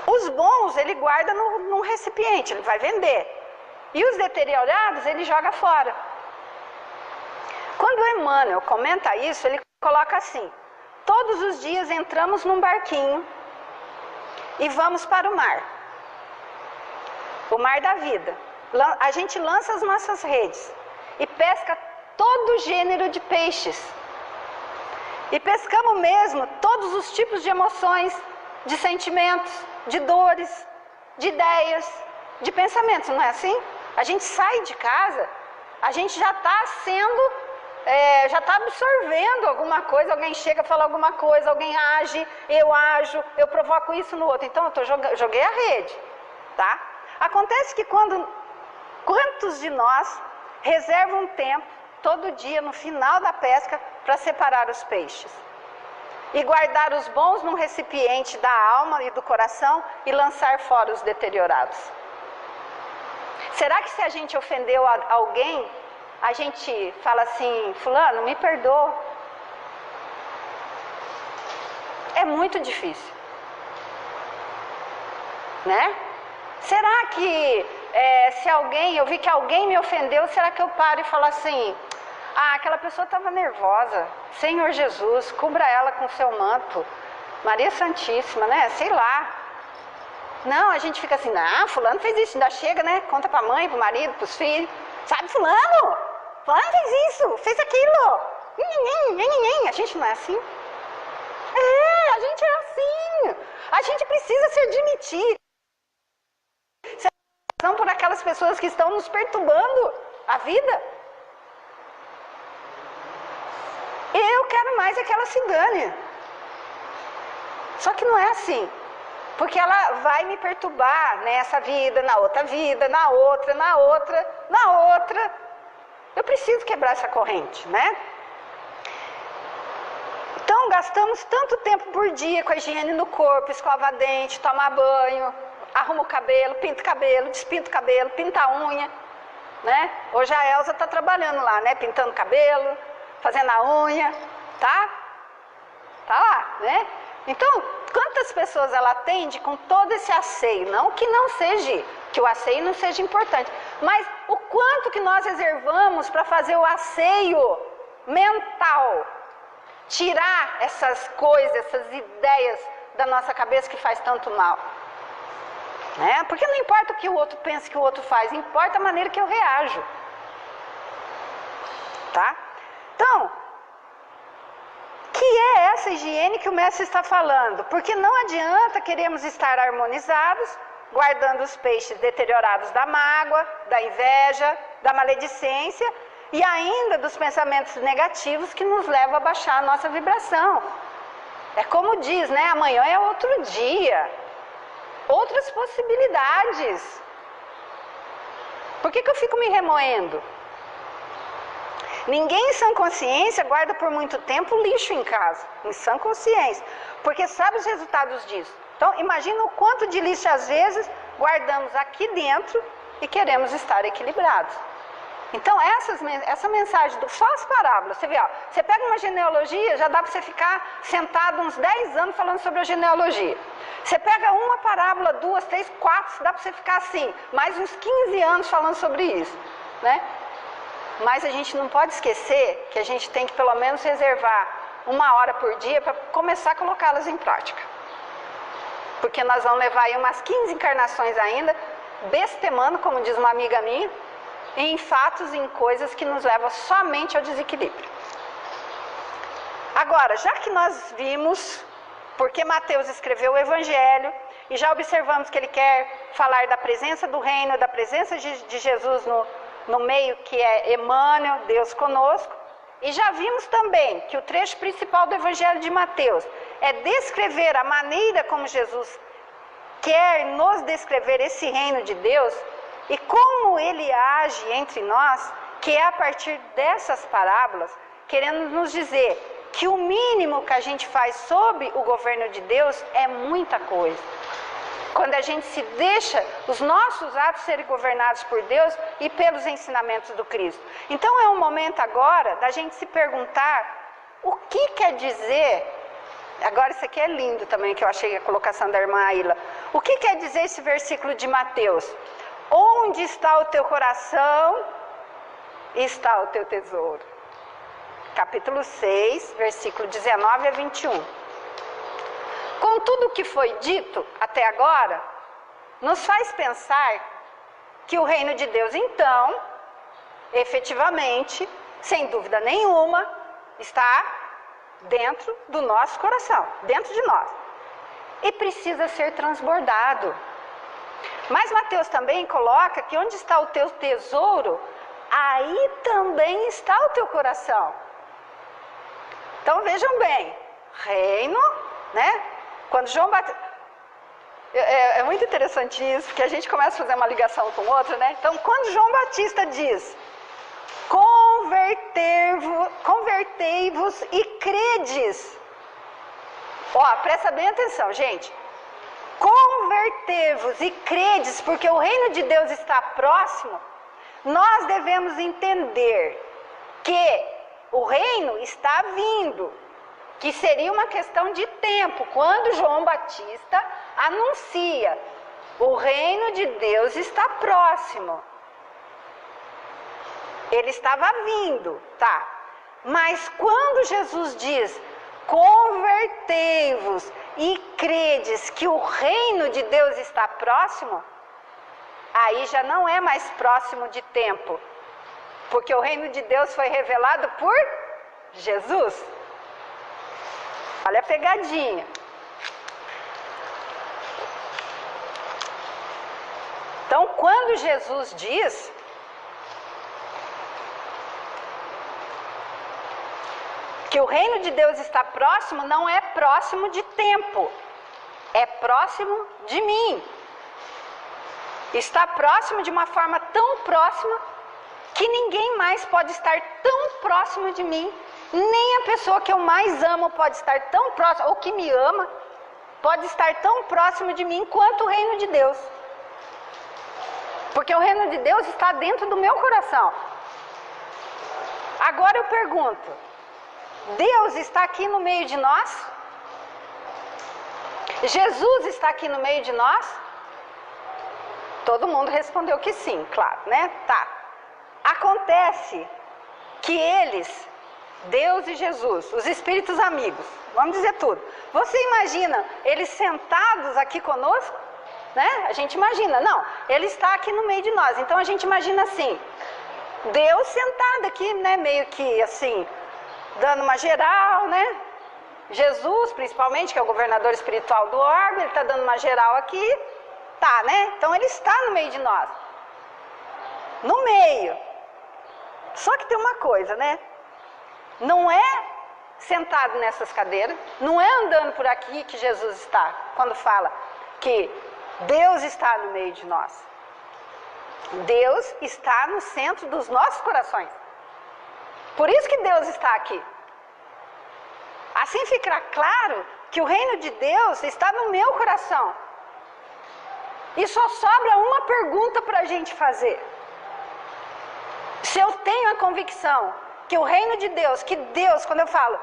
Os bons ele guarda num recipiente, ele vai vender. E os deteriorados ele joga fora. Quando o Emmanuel comenta isso, ele coloca assim: todos os dias entramos num barquinho e vamos para o mar da vida. A gente lança as nossas redes e pesca todo gênero de peixes. E pescamos mesmo todos os tipos de emoções, de sentimentos, de dores, de ideias, de pensamentos, não é assim? A gente sai de casa, a gente já está sendo, já está absorvendo alguma coisa, alguém chega a falar alguma coisa, alguém age, eu ajo, eu provoco isso no outro. Então eu joguei a rede, tá? Acontece que quantos de nós reservam um tempo, todo dia, no final da pesca, para separar os peixes? E guardar os bons num recipiente da alma e do coração e lançar fora os deteriorados. Será que se a gente ofendeu alguém, a gente fala assim: fulano, me perdoa? É muito difícil, né? Será que se eu vi que alguém me ofendeu, será que eu paro e falo assim: ah, aquela pessoa estava nervosa, Senhor Jesus, cubra ela com seu manto, Maria Santíssima, né? Sei lá. Não, a gente fica assim: ah, fulano fez isso, ainda chega, né? Conta pra mãe, pro marido, pros filhos. Sabe, fulano fez isso, fez aquilo. A gente não é assim? A gente é assim. A gente precisa se admitir. São por aquelas pessoas que estão nos perturbando a vida. Eu quero mais é que ela se dane. Só que não é assim. Porque ela vai me perturbar nessa vida, na outra vida, na outra, na outra, na outra. Eu preciso quebrar essa corrente, né? Então gastamos tanto tempo por dia com a higiene no corpo, escova dente, tomar banho, arruma o cabelo, pinta o cabelo, despinta o cabelo, pinta a unha, né? Hoje a Elza está trabalhando lá, né? Pintando o cabelo, fazendo a unha, tá? Tá lá, né? Então, quantas pessoas ela atende com todo esse asseio? Não que o asseio não seja importante, mas o quanto que nós reservamos para fazer o asseio mental, tirar essas coisas, essas ideias da nossa cabeça que faz tanto mal. Né? Porque não importa o que o outro pensa, que o outro faz, importa a maneira que eu reajo. Tá? Então, que é essa higiene que o mestre está falando? Porque não adianta queremos estar harmonizados, guardando os peixes deteriorados da mágoa, da inveja, da maledicência e ainda dos pensamentos negativos que nos levam a baixar a nossa vibração. É como diz, né? Amanhã é outro dia. Outras possibilidades. Por que eu fico me remoendo? Ninguém em sã consciência guarda por muito tempo lixo em casa, em sã consciência, porque sabe os resultados disso. Então, imagina o quanto de lixo às vezes guardamos aqui dentro e queremos estar equilibrados. Então, essa mensagem do faz parábola, você vê, ó, você pega uma genealogia, já dá para você ficar sentado uns 10 anos falando sobre a genealogia. Você pega uma parábola, 2, 3, 4, dá para você ficar assim, mais uns 15 anos falando sobre isso, né? Mas a gente não pode esquecer que a gente tem que pelo menos reservar 1 hora por dia para começar a colocá-las em prática. Porque nós vamos levar aí umas 15 encarnações ainda, bestemando, como diz uma amiga minha, em fatos, em coisas que nos levam somente ao desequilíbrio. Agora, já que nós vimos porque Mateus escreveu o Evangelho e já observamos que ele quer falar da presença do reino, da presença de Jesus no meio, que é Emmanuel, Deus conosco, e já vimos também que o trecho principal do Evangelho de Mateus é descrever a maneira como Jesus quer nos descrever esse reino de Deus e como ele age entre nós, que é a partir dessas parábolas, querendo nos dizer que o mínimo que a gente faz sob o governo de Deus é muita coisa. Quando a gente se deixa os nossos atos serem governados por Deus e pelos ensinamentos do Cristo. Então é um momento agora da gente se perguntar o que quer dizer, agora isso aqui é lindo também, que eu achei a colocação da irmã Aila, o que quer dizer esse versículo de Mateus? Onde está o teu coração, está o teu tesouro. Capítulo 6, versículo 19 a 21. Com tudo o que foi dito até agora, nos faz pensar que o reino de Deus, então, efetivamente, sem dúvida nenhuma, está dentro do nosso coração, dentro de nós. E precisa ser transbordado. Mas Mateus também coloca que onde está o teu tesouro, aí também está o teu coração. Então vejam bem, reino, né? Quando João Batista... É muito interessante isso, porque a gente começa a fazer uma ligação com outra, né? Então, quando João Batista diz, convertei-vos e credes. Ó, presta bem atenção, gente. Convertei-vos e credes, porque o reino de Deus está próximo, nós devemos entender que o reino está vindo. Que seria uma questão de tempo, quando João Batista anuncia, o reino de Deus está próximo. Ele estava vindo, tá? Mas quando Jesus diz, convertei-vos e credes que o reino de Deus está próximo, aí já não é mais próximo de tempo, porque o reino de Deus foi revelado por Jesus. Olha a pegadinha. Então, quando Jesus diz que o reino de Deus está próximo, não é próximo de tempo, é próximo de mim. Está próximo de uma forma tão próxima que ninguém mais pode estar tão próximo de mim. Nem a pessoa que eu mais amo pode estar tão próxima, ou que me ama, pode estar tão próximo de mim quanto o reino de Deus. Porque o reino de Deus está dentro do meu coração. Agora eu pergunto, Deus está aqui no meio de nós? Jesus está aqui no meio de nós? Todo mundo respondeu que sim, claro, né? Tá. Acontece que eles... Deus e Jesus, os espíritos amigos, vamos dizer tudo. Você imagina eles sentados aqui conosco? Né? A gente imagina, não, ele está aqui no meio de nós. Então a gente imagina assim, Deus sentado aqui, né? Meio que assim, dando uma geral, né? Jesus, principalmente, que é o governador espiritual do órgão, ele está dando uma geral aqui. Tá, né? Então ele está no meio de nós. No meio. Só que tem uma coisa, né? Não é sentado nessas cadeiras, não é andando por aqui que Jesus está, quando fala que Deus está no meio de nós. Deus está no centro dos nossos corações. Por isso que Deus está aqui. Assim fica claro que o reino de Deus está no meu coração. E só sobra uma pergunta para a gente fazer. Se eu tenho a convicção que o reino de Deus, que Deus, quando eu falo,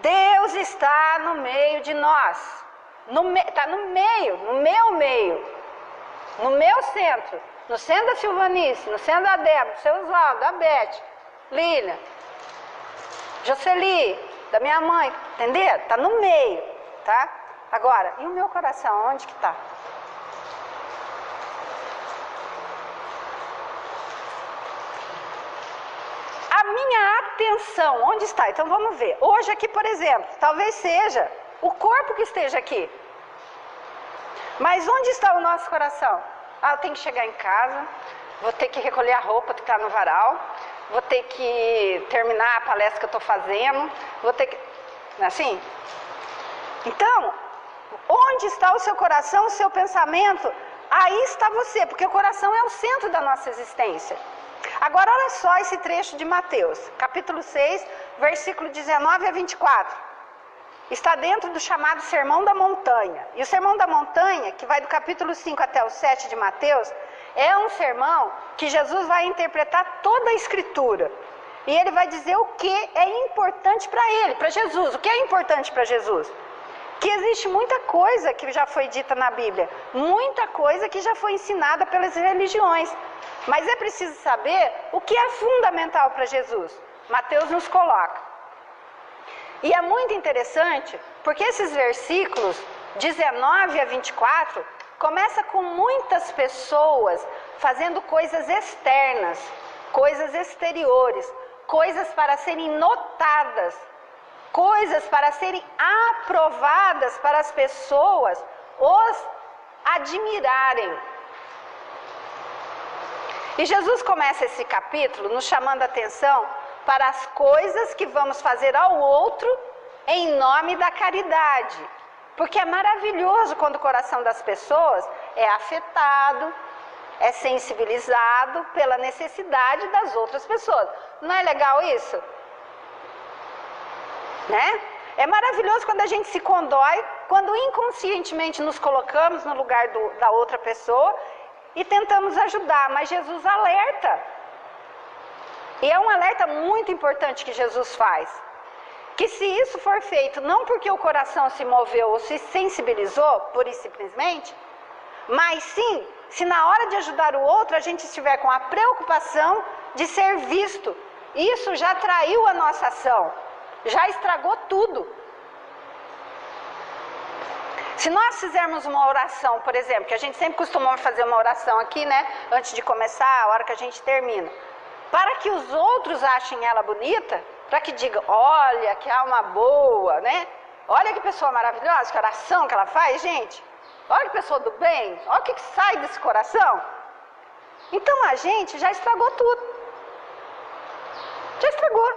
Deus está no meio de nós, está no meio, no meu meio, no meu centro, no centro da Silvanice, no centro da Débora, do seu Oswaldo, da Beth, Lília, Jocely, da minha mãe, entendeu? Está no meio, tá? Agora, e o meu coração, onde que está? A minha atenção, onde está? Então vamos ver. Hoje aqui, por exemplo, talvez seja o corpo que esteja aqui. Mas onde está o nosso coração? Ah, eu tenho que chegar em casa, vou ter que recolher a roupa que está no varal, vou ter que terminar a palestra que eu estou fazendo, vou ter que... Não é assim? Então, onde está o seu coração, o seu pensamento? Aí está você, porque o coração é o centro da nossa existência. Agora olha só esse trecho de Mateus, capítulo 6, versículo 19 a 24. Está dentro do chamado Sermão da Montanha. E o Sermão da Montanha, que vai do capítulo 5 até o 7 de Mateus, é um sermão que Jesus vai interpretar toda a Escritura. E ele vai dizer o que é importante para ele, para Jesus. O que é importante para Jesus? Que existe muita coisa que já foi dita na Bíblia, muita coisa que já foi ensinada pelas religiões. Mas é preciso saber o que é fundamental para Jesus. Mateus nos coloca. E é muito interessante, porque esses versículos 19 a 24, começa com muitas pessoas fazendo coisas externas, coisas exteriores, coisas para serem notadas, coisas para serem aprovadas para as pessoas os admirarem. E Jesus começa esse capítulo nos chamando a atenção para as coisas que vamos fazer ao outro em nome da caridade. Porque é maravilhoso quando o coração das pessoas é afetado, é sensibilizado pela necessidade das outras pessoas. Não é legal isso? Né? É maravilhoso quando a gente se condói, quando inconscientemente nos colocamos no lugar da outra pessoa e tentamos ajudar, mas Jesus alerta. E é um alerta muito importante que Jesus faz. Que se isso for feito não porque o coração se moveu ou se sensibilizou, pura e simplesmente, mas sim, se na hora de ajudar o outro a gente estiver com a preocupação de ser visto, isso já traiu a nossa ação, já estragou tudo. Se nós fizermos uma oração, por exemplo, que a gente sempre costuma fazer uma oração aqui, né, antes de começar, a hora que a gente termina, para que os outros achem ela bonita, para que digam, olha, que alma boa, né? Olha que pessoa maravilhosa, que oração que ela faz, gente. Olha que pessoa do bem, olha o que sai desse coração. Então a gente já estragou tudo. Já estragou.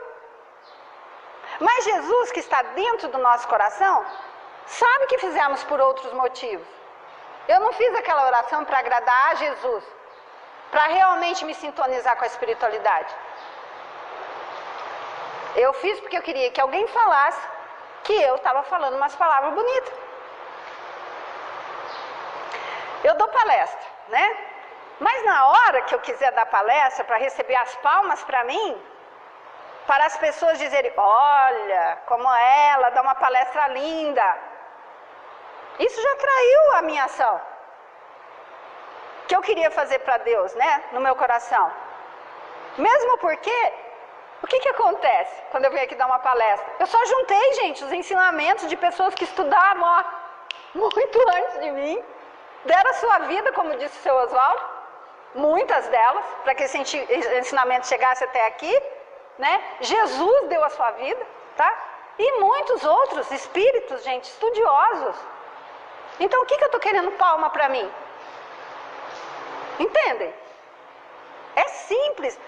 Mas Jesus, que está dentro do nosso coração, sabe que fizemos por outros motivos. Eu não fiz aquela oração para agradar a Jesus, para realmente me sintonizar com a espiritualidade. Eu fiz porque eu queria que alguém falasse que eu estava falando umas palavras bonitas. Eu dou palestra, né? Mas na hora que eu quiser dar palestra para receber as palmas para mim, para as pessoas dizerem, olha, como ela dá uma palestra linda. Isso já traiu a minha ação. Que eu queria fazer para Deus, né? No meu coração. Mesmo porque, o que acontece quando eu venho aqui dar uma palestra? Eu só juntei, gente, os ensinamentos de pessoas que estudavam, ó, muito antes de mim. Deram a sua vida, como disse o seu Oswaldo. muitas delas, para que esse ensinamento chegasse até aqui, né? Jesus deu a sua vida, tá? E muitos outros espíritos, gente, estudiosos. Então o que eu estou querendo palma para mim? Entendem? É simples,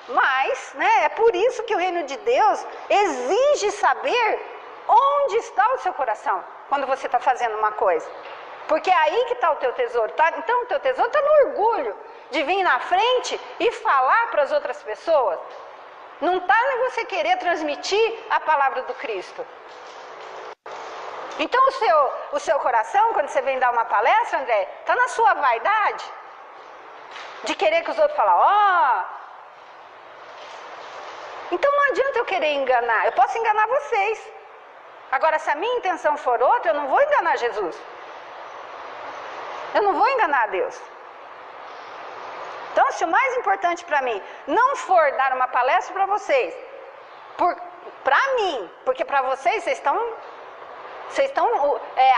mas, né, é por isso que o reino de Deus exige saber onde está o seu coração quando você está fazendo uma coisa. Porque é aí que está o teu tesouro. Tá? Então o teu tesouro está no orgulho de vir na frente e falar para as outras pessoas. Não está em você querer transmitir a palavra do Cristo. Então o seu coração, quando você vem dar uma palestra, André, está na sua vaidade. De querer que os outros falem, ó. Então não adianta eu querer enganar. Eu posso enganar vocês. Agora, se a minha intenção for outra, eu não vou enganar Jesus. Eu não vou enganar a Deus. Então, se o mais importante para mim não for dar uma palestra para vocês, para mim, porque para vocês, vocês estão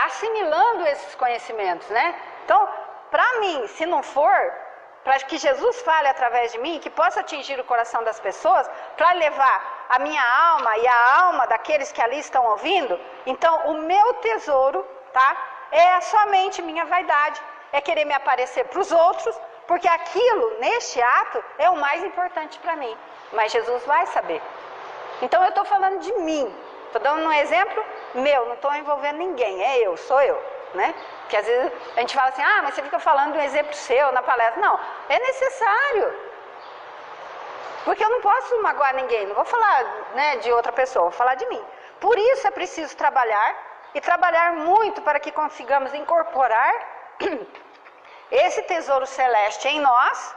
assimilando esses conhecimentos, né? Então, para mim, se não for, para que Jesus fale através de mim, que possa atingir o coração das pessoas, para levar a minha alma e a alma daqueles que ali estão ouvindo, então o meu tesouro, tá? É somente minha vaidade, é querer me aparecer para os outros, porque aquilo, neste ato, é o mais importante para mim. Mas Jesus vai saber. Então eu estou falando de mim, estou dando um exemplo meu, não estou envolvendo ninguém, é eu, sou eu, né? Porque às vezes a gente fala assim, mas você fica falando de um exemplo seu na palestra. Não, é necessário. Porque eu não posso magoar ninguém, não vou falar, né, de outra pessoa, vou falar de mim. Por isso é preciso trabalhar, e trabalhar muito para que consigamos incorporar esse tesouro celeste em nós.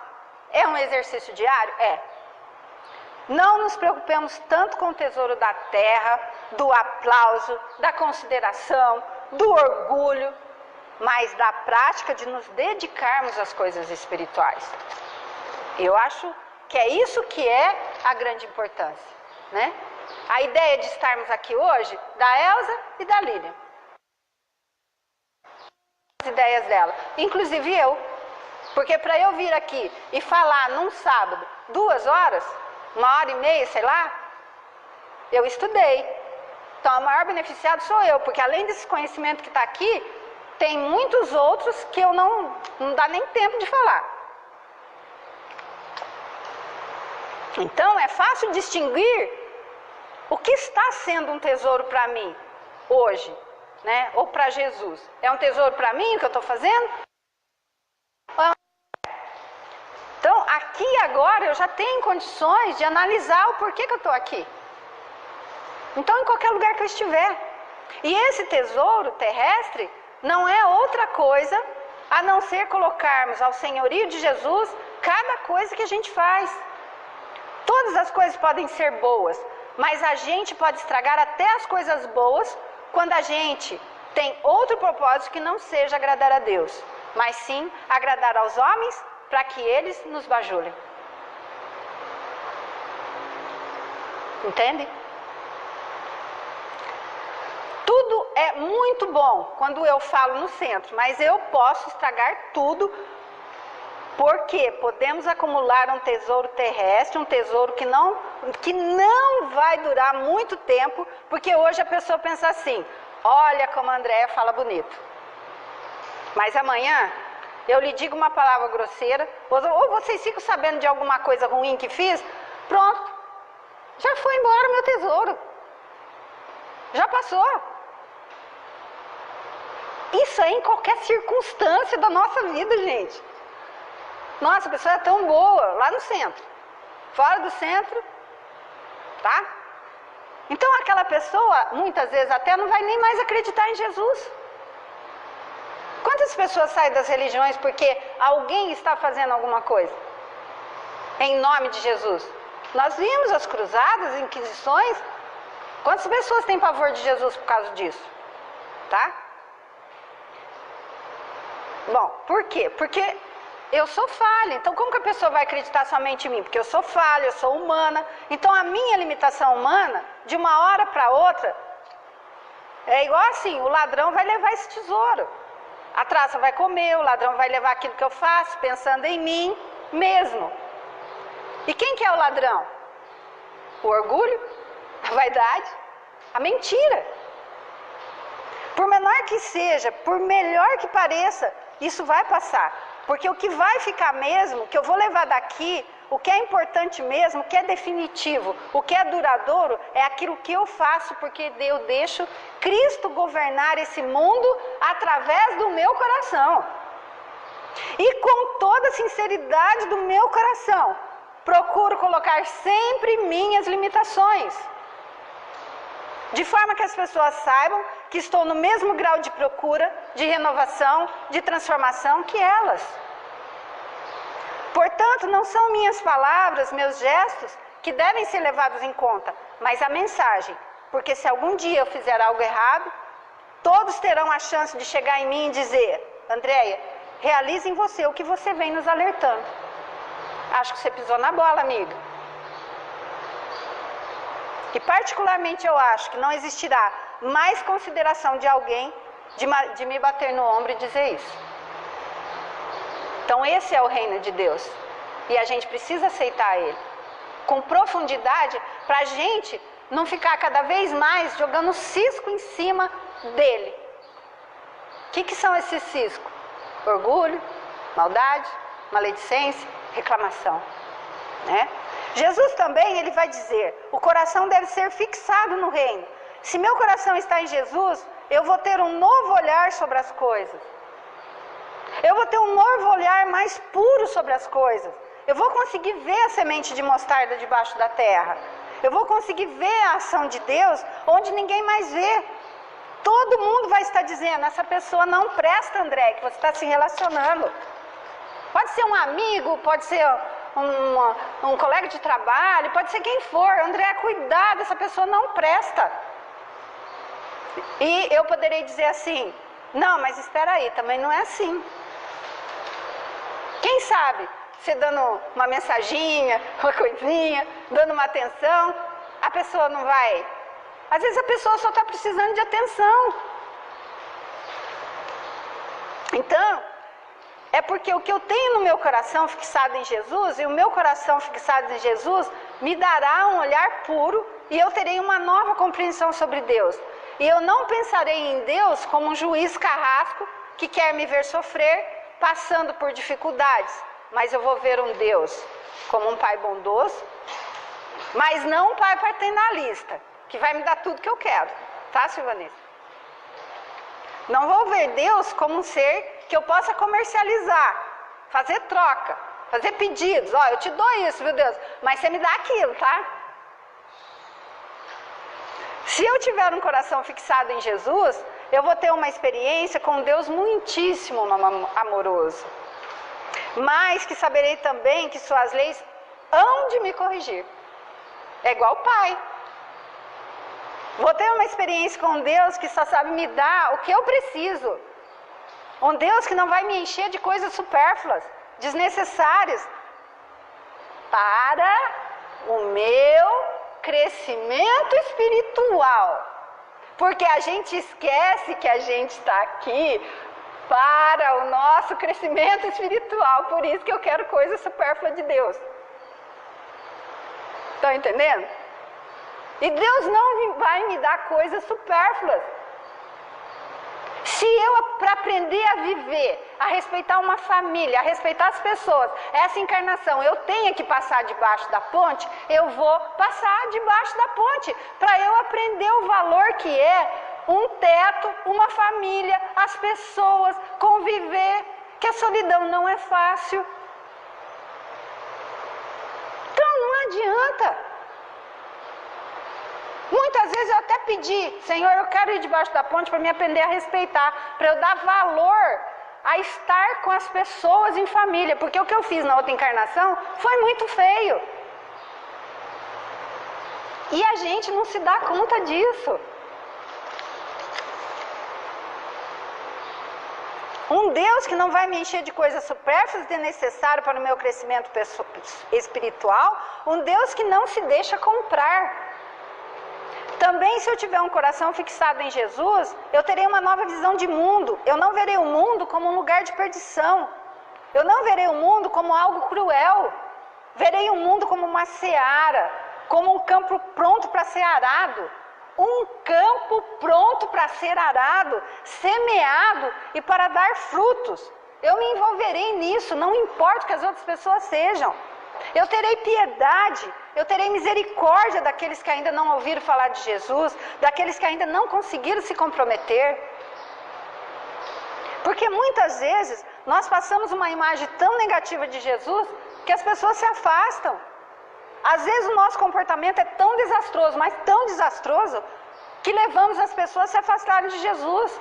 É um exercício diário? É. Não nos preocupemos tanto com o tesouro da terra, do aplauso, da consideração, do orgulho, mas da prática de nos dedicarmos às coisas espirituais. Eu acho que é isso que é a grande importância, né? A ideia de estarmos aqui hoje, da Elza e da Lilian. As ideias dela, inclusive eu. Porque para eu vir aqui e falar num sábado, 2 horas, 1h30, sei lá, eu estudei. Então, o maior beneficiado sou eu, porque além desse conhecimento que está aqui, tem muitos outros que eu não dá nem tempo de falar. Então, é fácil distinguir o que está sendo um tesouro para mim hoje, né? Ou para Jesus. É um tesouro para mim o que eu estou fazendo? Então, aqui agora eu já tenho condições de analisar o porquê que eu estou aqui. Então, em qualquer lugar que eu estiver. E esse tesouro terrestre não é outra coisa a não ser colocarmos ao senhorio de Jesus cada coisa que a gente faz. Todas as coisas podem ser boas, mas a gente pode estragar até as coisas boas quando a gente tem outro propósito que não seja agradar a Deus, mas sim agradar aos homens para que eles nos bajulem. Entende? Tudo é muito bom quando eu falo no centro, mas eu posso estragar tudo porque podemos acumular um tesouro terrestre, um tesouro que não vai durar muito tempo, porque hoje a pessoa pensa assim, olha como a Andréia fala bonito. Mas amanhã eu lhe digo uma palavra grosseira, ou vocês ficam sabendo de alguma coisa ruim que fiz, pronto, já foi embora o meu tesouro. Já passou. Isso é em qualquer circunstância da nossa vida, gente. Nossa, a pessoa é tão boa, lá no centro. Fora do centro, tá? Então aquela pessoa, muitas vezes até não vai nem mais acreditar em Jesus. Quantas pessoas saem das religiões porque alguém está fazendo alguma coisa? Em nome de Jesus. Nós vimos as cruzadas, as inquisições. Quantas pessoas têm pavor de Jesus por causa disso? Tá? Bom, por quê? Porque eu sou falha. Então como que a pessoa vai acreditar somente em mim? Porque eu sou falha, eu sou humana. Então a minha limitação humana, de uma hora para outra, é igual assim, o ladrão vai levar esse tesouro. A traça vai comer, o ladrão vai levar aquilo que eu faço, pensando em mim. mesmo. E quem que é o ladrão? O orgulho, a vaidade, a mentira. Por menor que seja, por melhor que pareça, isso vai passar. Porque o que vai ficar mesmo, o que eu vou levar daqui, o que é importante mesmo, o que é definitivo, o que é duradouro, é aquilo que eu faço, porque eu deixo Cristo governar esse mundo através do meu coração. E com toda a sinceridade do meu coração, procuro colocar sempre minhas limitações. De forma que as pessoas saibam que estou no mesmo grau de procura, de renovação, de transformação que elas. Portanto, não são minhas palavras, meus gestos que devem ser levados em conta, mas a mensagem. Porque se algum dia eu fizer algo errado, todos terão a chance de chegar em mim e dizer: Andréia, realize em você o que você vem nos alertando. Acho que você pisou na bola, amiga. E particularmente eu acho que não existirá mais consideração de alguém de me bater no ombro e dizer isso. Então esse é o reino de Deus. E a gente precisa aceitar ele com profundidade, para a gente não ficar cada vez mais jogando cisco em cima dele. O que são esses ciscos? Orgulho, maldade, maledicência, reclamação, né? Jesus também, ele vai dizer, o coração deve ser fixado no reino. Se meu coração está em Jesus, eu vou ter um novo olhar sobre as coisas. Eu vou ter um novo olhar mais puro sobre as coisas. Eu vou conseguir ver a semente de mostarda debaixo da terra. Eu vou conseguir ver a ação de Deus onde ninguém mais vê. Todo mundo vai estar dizendo, essa pessoa não presta, André, que você está se relacionando. Pode ser um amigo, pode ser um colega de trabalho, pode ser quem for. André, cuidado, essa pessoa não presta. E eu poderei dizer assim, não, mas espera aí, também não é assim. Quem sabe, você dando uma mensaginha, uma coisinha, dando uma atenção, a pessoa não vai. Às vezes a pessoa só está precisando de atenção. Então, é porque o que eu tenho no meu coração fixado em Jesus, e o meu coração fixado em Jesus, me dará um olhar puro e eu terei uma nova compreensão sobre Deus. E eu não pensarei em Deus como um juiz carrasco que quer me ver sofrer, passando por dificuldades. Mas eu vou ver um Deus como um pai bondoso, mas não um pai paternalista, que vai me dar tudo que eu quero. Tá, Silvanista? Não vou ver Deus como um ser que eu possa comercializar, fazer troca, fazer pedidos. Ó, eu te dou isso, meu Deus, mas você me dá aquilo, tá? Se eu tiver um coração fixado em Jesus, eu vou ter uma experiência com um Deus muitíssimo amoroso. Mas que saberei também que suas leis hão de me corrigir. É igual o pai. Vou ter uma experiência com um Deus que só sabe me dar o que eu preciso. Um Deus que não vai me encher de coisas supérfluas, desnecessárias, para o meu crescimento espiritual. Porque a gente esquece que a gente está aqui para o nosso crescimento espiritual. Por isso que eu quero coisa supérflua de Deus. Estão entendendo? E Deus não vai me dar coisas supérfluas. Se eu, para aprender a viver, a respeitar uma família, a respeitar as pessoas, essa encarnação, eu tenho que passar debaixo da ponte, eu vou passar debaixo da ponte, para eu aprender o valor que é um teto, uma família, as pessoas, conviver, que a solidão não é fácil. Então não adianta. Muitas vezes eu até pedi, Senhor, eu quero ir debaixo da ponte para me aprender a respeitar, para eu dar valor a estar com as pessoas em família, porque o que eu fiz na outra encarnação foi muito feio. E a gente não se dá conta disso. Um Deus que não vai me encher de coisas supérfluas e necessárias para o meu crescimento espiritual, um Deus que não se deixa comprar. Também, se eu tiver um coração fixado em Jesus, eu terei uma nova visão de mundo. Eu não verei o mundo como um lugar de perdição. Eu não verei o mundo como algo cruel. Verei o mundo como uma seara, como um campo pronto para ser arado. Um campo pronto para ser arado, semeado e para dar frutos. Eu me envolverei nisso, não importa o que as outras pessoas sejam. Eu terei piedade, eu terei misericórdia daqueles que ainda não ouviram falar de Jesus, daqueles que ainda não conseguiram se comprometer. Porque muitas vezes nós passamos uma imagem tão negativa de Jesus que as pessoas se afastam. Às vezes o nosso comportamento é tão desastroso, mas tão desastroso, que levamos as pessoas a se afastarem de Jesus.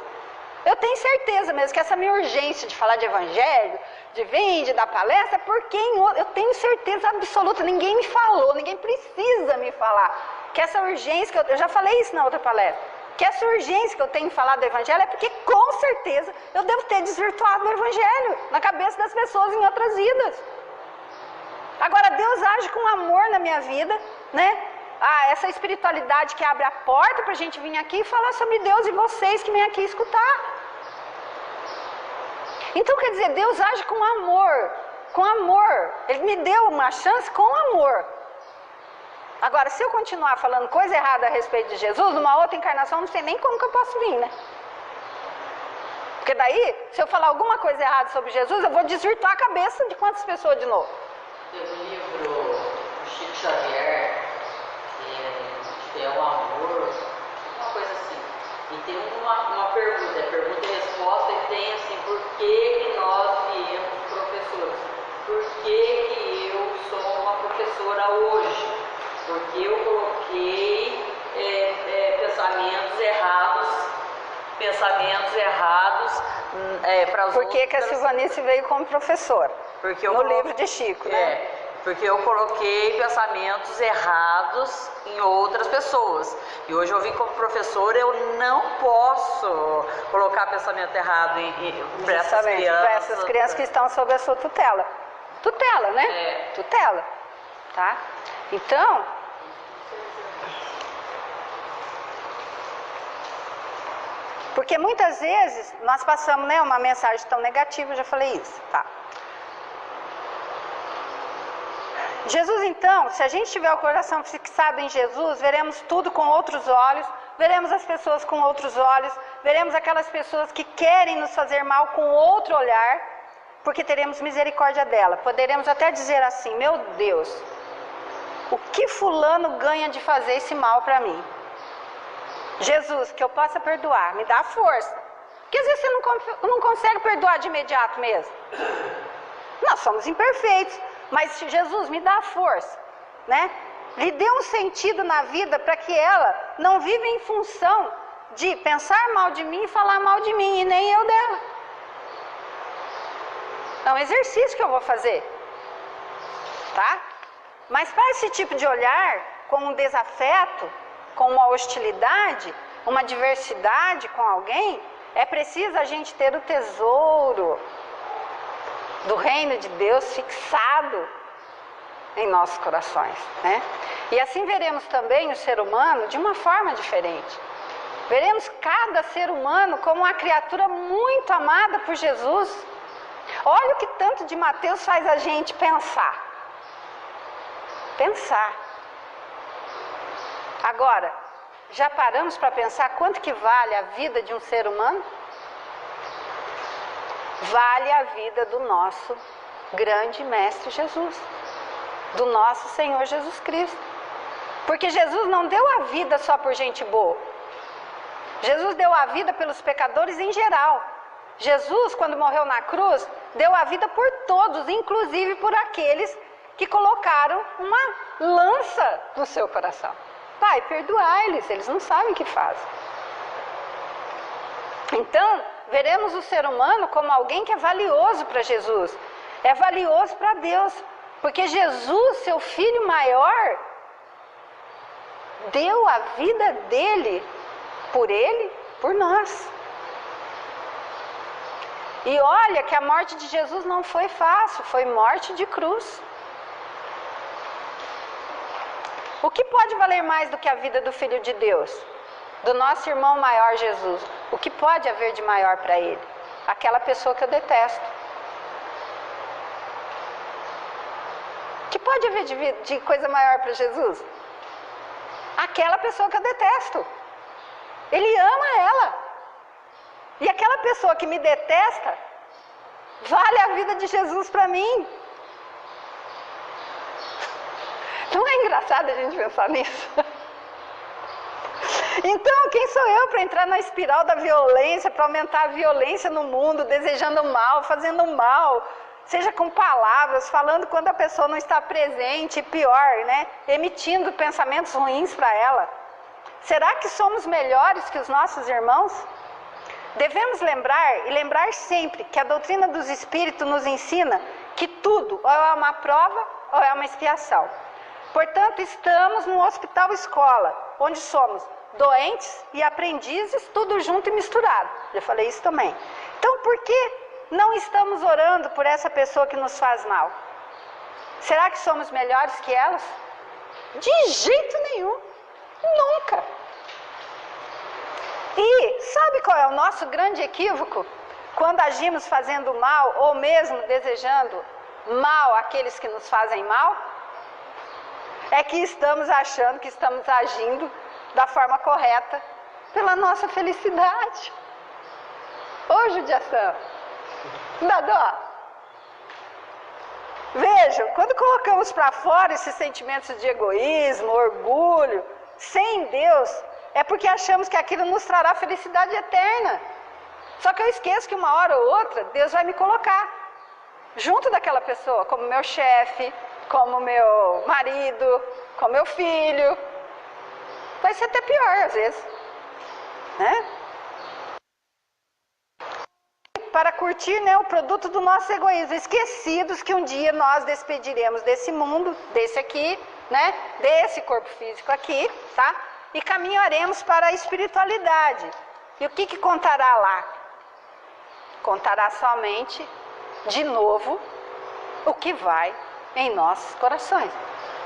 Eu tenho certeza mesmo que essa minha urgência de falar de evangelho, de vir, de dar palestra, porque eu tenho certeza absoluta, ninguém me falou, ninguém precisa me falar, que essa urgência, eu já falei isso na outra palestra, que essa urgência que eu tenho em falar do evangelho é porque com certeza eu devo ter desvirtuado o evangelho na cabeça das pessoas em outras vidas. Agora Deus age com amor na minha vida, né? Essa espiritualidade que abre a porta para a gente vir aqui e falar sobre Deus e vocês que vêm aqui escutar. Então quer dizer, Deus age com amor, com amor. Ele me deu uma chance com amor. Agora, se eu continuar falando coisa errada a respeito de Jesus, numa outra encarnação, não sei nem como que eu posso vir, né? Porque daí, se eu falar alguma coisa errada sobre Jesus, eu vou desvirtuar a cabeça de quantas pessoas de novo? Tem um livro do Chico Xavier, que é o amor, uma coisa assim. E tem uma pergunta, é pergunta e resposta, e tem assim, por que nós viemos professores? Por que eu sou uma professora hoje? Porque eu coloquei pensamentos errados para os outros. Por que a Silvanice veio como professora? No livro de Chico, né? Porque eu coloquei pensamentos errados em outras pessoas. E hoje eu vim como professora, eu não posso colocar pensamento errado para essas crianças. Para essas crianças que estão sob a sua tutela. Tutela, né? Tutela. Tá? Então, porque muitas vezes nós passamos, né, uma mensagem tão negativa, eu já falei isso, tá? Jesus, então, se a gente tiver o coração fixado em Jesus, veremos tudo com outros olhos, veremos as pessoas com outros olhos, veremos aquelas pessoas que querem nos fazer mal com outro olhar, porque teremos misericórdia dela. Poderemos até dizer assim, meu Deus, o que fulano ganha de fazer esse mal para mim? Jesus, que eu possa perdoar, me dá força. Porque às vezes você não consegue perdoar de imediato mesmo. Nós somos imperfeitos, mas Jesus, me dá força, né? Lhe dê um sentido na vida para que ela não viva em função de pensar mal de mim e falar mal de mim, e nem eu dela. É um exercício que eu vou fazer, tá? Mas para esse tipo de olhar, com um desafeto, com uma hostilidade, uma adversidade com alguém, é preciso a gente ter o tesouro do reino de Deus fixado em nossos corações, né? E assim veremos também o ser humano de uma forma diferente. Veremos cada ser humano como uma criatura muito amada por Jesus. Olha o que tanto de Mateus faz a gente pensar. Pensar. Agora, já paramos para pensar quanto que vale a vida de um ser humano? Vale a vida do nosso grande Mestre Jesus, do nosso Senhor Jesus Cristo. Porque Jesus não deu a vida só por gente boa. Jesus deu a vida pelos pecadores em geral. Jesus, quando morreu na cruz, deu a vida por todos, inclusive por aqueles que colocaram uma lança no seu coração. Pai, perdoa eles não sabem o que fazem. Então, veremos o ser humano como alguém que é valioso para Jesus, é valioso para Deus, porque Jesus, seu Filho maior, deu a vida dele, por nós. E olha que a morte de Jesus não foi fácil, foi morte de cruz. O que pode valer mais do que a vida do Filho de Deus? Do nosso irmão maior Jesus? O que pode haver de maior para ele? Aquela pessoa que eu detesto. Que pode haver de coisa maior para Jesus? Aquela pessoa que eu detesto. Ele ama ela. E aquela pessoa que me detesta, vale a vida de Jesus para mim. Não é engraçado a gente pensar nisso? Então, quem sou eu para entrar na espiral da violência, para aumentar a violência no mundo, desejando mal, fazendo mal, seja com palavras, falando quando a pessoa não está presente, e pior, né? Emitindo pensamentos ruins para ela. Será que somos melhores que os nossos irmãos? Devemos lembrar, e lembrar sempre, que a doutrina dos Espíritos nos ensina que tudo ou é uma prova ou é uma expiação. Portanto, estamos num hospital-escola, onde somos doentes e aprendizes, tudo junto e misturado. Já falei isso também. Então, por que não estamos orando por essa pessoa que nos faz mal? Será que somos melhores que elas? De jeito nenhum. Nunca. E sabe qual é o nosso grande equívoco? Quando agimos fazendo mal ou mesmo desejando mal àqueles que nos fazem mal? É que estamos achando que estamos agindo da forma correta pela nossa felicidade. Ô, judiação, dá dó. Vejam, quando colocamos para fora esses sentimentos de egoísmo, orgulho, sem Deus, é porque achamos que aquilo nos trará felicidade eterna. Só que eu esqueço que uma hora ou outra, Deus vai me colocar junto daquela pessoa, como meu chefe, como meu marido, como meu filho. Vai ser até pior às vezes, né? Para curtir, né, o produto do nosso egoísmo, esquecidos que um dia nós despediremos desse mundo, desse aqui, né, desse corpo físico aqui, tá? E caminharemos para a espiritualidade. E o que contará lá? Contará somente, de novo, o que vai em nossos corações.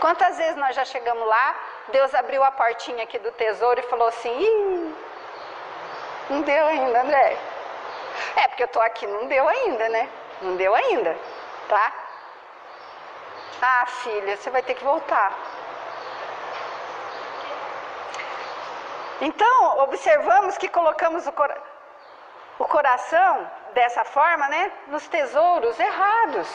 Quantas vezes nós já chegamos lá, Deus abriu a portinha aqui do tesouro e falou assim: ih, não deu ainda, André. É, porque eu tô aqui, não deu ainda, né? Não deu ainda, tá? Ah, filha, você vai ter que voltar. Então, observamos que colocamos o coração dessa forma, né? Nos tesouros errados.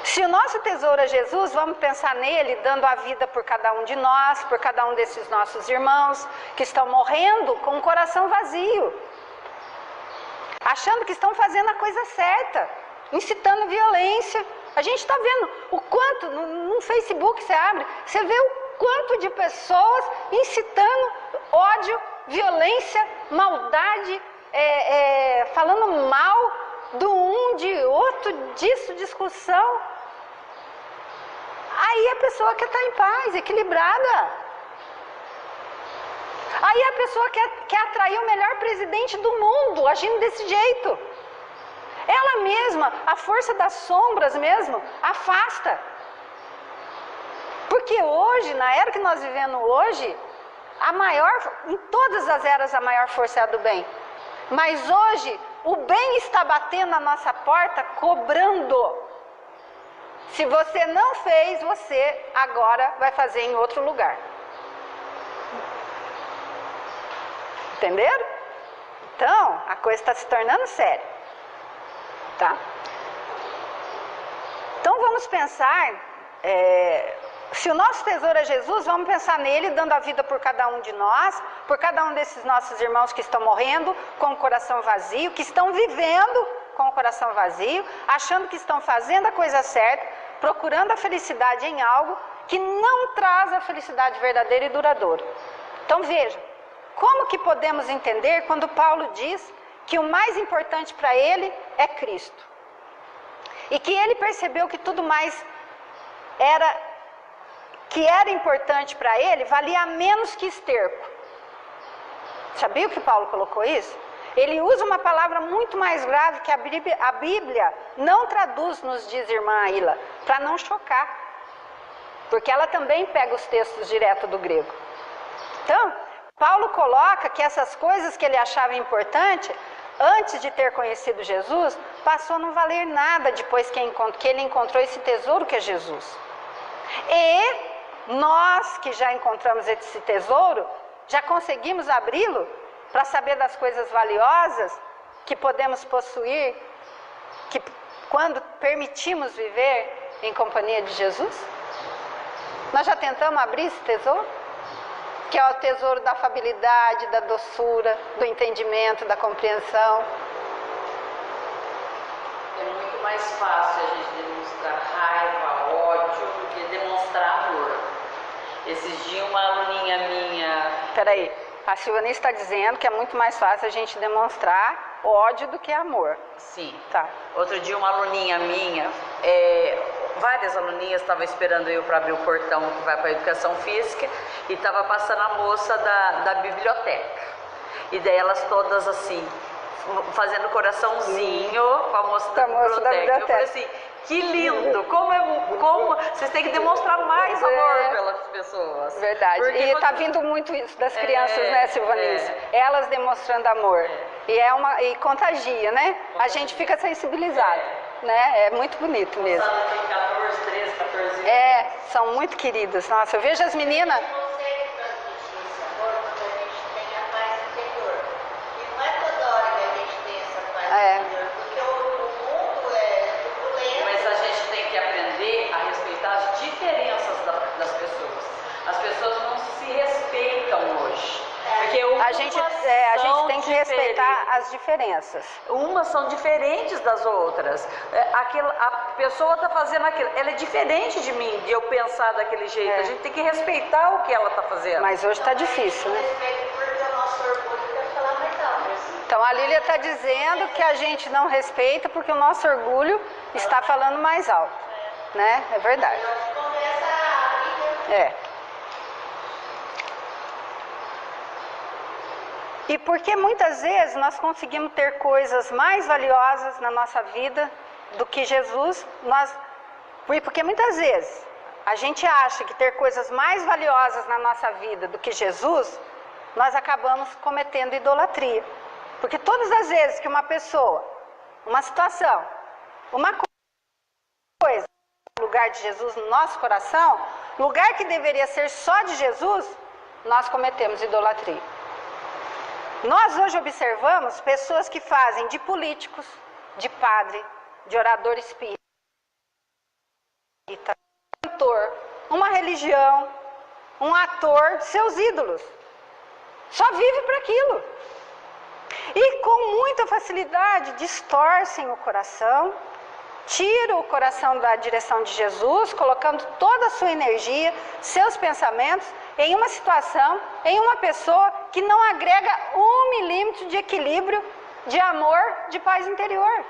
Se o nosso tesouro é Jesus, vamos pensar nele, dando a vida por cada um de nós, por cada um desses nossos irmãos que estão morrendo com o coração vazio, achando que estão fazendo a coisa certa, incitando violência. A gente está vendo o quanto, no Facebook você abre, você vê o quanto de pessoas incitando ódio, violência, maldade, falando mal do um, de outro, disso, discussão. Aí a pessoa quer estar em paz, equilibrada. Aí a pessoa quer atrair o melhor presidente do mundo, agindo desse jeito. Ela mesma, a força das sombras mesmo, afasta. Porque hoje, na era que nós vivemos hoje, em todas as eras a maior força é a do bem. Mas hoje, o bem está batendo na nossa porta, cobrando. Se você não fez, você agora vai fazer em outro lugar. Entenderam? Então, a coisa está se tornando séria. Tá? Então, vamos pensar, se o nosso tesouro é Jesus, vamos pensar nele, dando a vida por cada um de nós, por cada um desses nossos irmãos que estão morrendo com o coração vazio, que estão vivendo com o coração vazio, achando que estão fazendo a coisa certa, procurando a felicidade em algo que não traz a felicidade verdadeira e duradoura. Então veja, como que podemos entender quando Paulo diz que o mais importante para ele é Cristo? E que ele percebeu que tudo mais que era importante para ele, valia menos que esterco. Sabia que Paulo colocou isso? Ele usa uma palavra muito mais grave que a Bíblia não traduz, nos diz irmã Aila, para não chocar. Porque ela também pega os textos direto do grego. Então, Paulo coloca que essas coisas que ele achava importante antes de ter conhecido Jesus, passou a não valer nada depois que ele encontrou esse tesouro que é Jesus. E nós que já encontramos esse tesouro, já conseguimos abri-lo para saber das coisas valiosas que podemos possuir, que quando permitimos viver em companhia de Jesus? Nós já tentamos abrir esse tesouro? Que é o tesouro da afabilidade, da doçura, do entendimento, da compreensão. É muito mais fácil a gente demonstrar raiva, ódio, do que demonstrar amor. Esses dias uma aluninha minha... Peraí, a Silvani está dizendo que é muito mais fácil a gente demonstrar ódio do que amor. Sim. Tá. Outro dia uma aluninha minha, várias aluninhas estavam esperando eu para abrir o portão que vai para a educação física e estava passando a moça da biblioteca. E daí elas todas assim, fazendo coraçãozinho com a moça da biblioteca. Eu falei assim, que lindo! Como vocês têm que demonstrar mais amor pelas pessoas. Verdade. Porque E está vindo muito isso das crianças, né, Silvanice? Elas demonstrando amor. E contagia, né? A gente fica sensibilizado, né? É muito bonito mesmo. Tem 14, 13, 14 anos. São muito queridas. Nossa, eu vejo as meninas... A gente tem que respeitar as diferenças. Umas são diferentes das outras. A pessoa está fazendo aquilo. Ela é diferente de mim, de eu pensar daquele jeito. A gente tem que respeitar o que ela está fazendo. Mas hoje está difícil, né? Então a Lília está dizendo que a gente não respeita porque o nosso orgulho está falando mais alto. Né? É verdade. E porque muitas vezes nós conseguimos ter coisas mais valiosas na nossa vida do que Jesus, porque muitas vezes a gente acha que ter coisas mais valiosas na nossa vida do que Jesus, nós acabamos cometendo idolatria. Porque todas as vezes que uma pessoa, uma situação, uma coisa, no lugar de Jesus no nosso coração, lugar que deveria ser só de Jesus, nós cometemos idolatria. Nós hoje observamos pessoas que fazem de políticos, de padre, de orador espírita, cantor, uma religião, um ator, seus ídolos. Só vive para aquilo. E com muita facilidade distorcem o coração, tiram o coração da direção de Jesus, colocando toda a sua energia, seus pensamentos em uma situação, em uma pessoa que não agrega 1 milímetro de equilíbrio, de amor, de paz interior.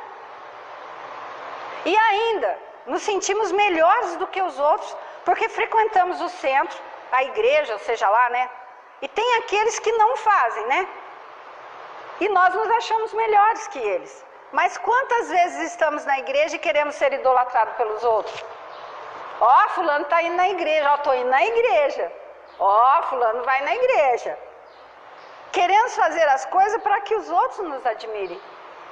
E ainda nos sentimos melhores do que os outros, porque frequentamos o centro, a igreja, ou seja lá, né? E tem aqueles que não fazem, né? E nós nos achamos melhores que eles. Mas quantas vezes estamos na igreja e queremos ser idolatrados pelos outros? Ó, fulano está indo na igreja, ó, estou indo na igreja. Ó, fulano vai na igreja. Queremos fazer as coisas para que os outros nos admirem,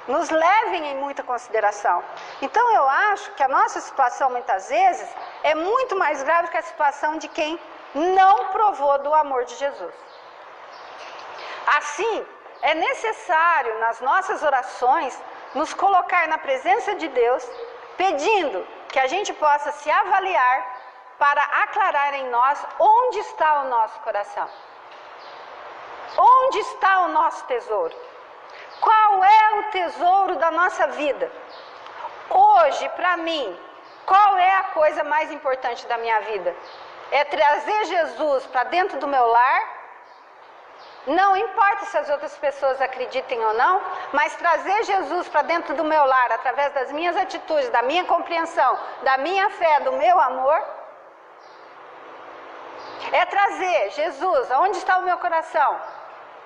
nos levem em muita consideração. Então eu acho que a nossa situação muitas vezes é muito mais grave que a situação de quem não provou do amor de Jesus. Assim, é necessário nas nossas orações nos colocar na presença de Deus, pedindo que a gente possa se avaliar para aclarar em nós onde está o nosso coração. Onde está o nosso tesouro? Qual é o tesouro da nossa vida? Hoje, para mim, qual é a coisa mais importante da minha vida? É trazer Jesus para dentro do meu lar. Não importa se as outras pessoas acreditem ou não, mas trazer Jesus para dentro do meu lar, através das minhas atitudes, da minha compreensão, da minha fé, do meu amor, é trazer Jesus, aonde está o meu coração?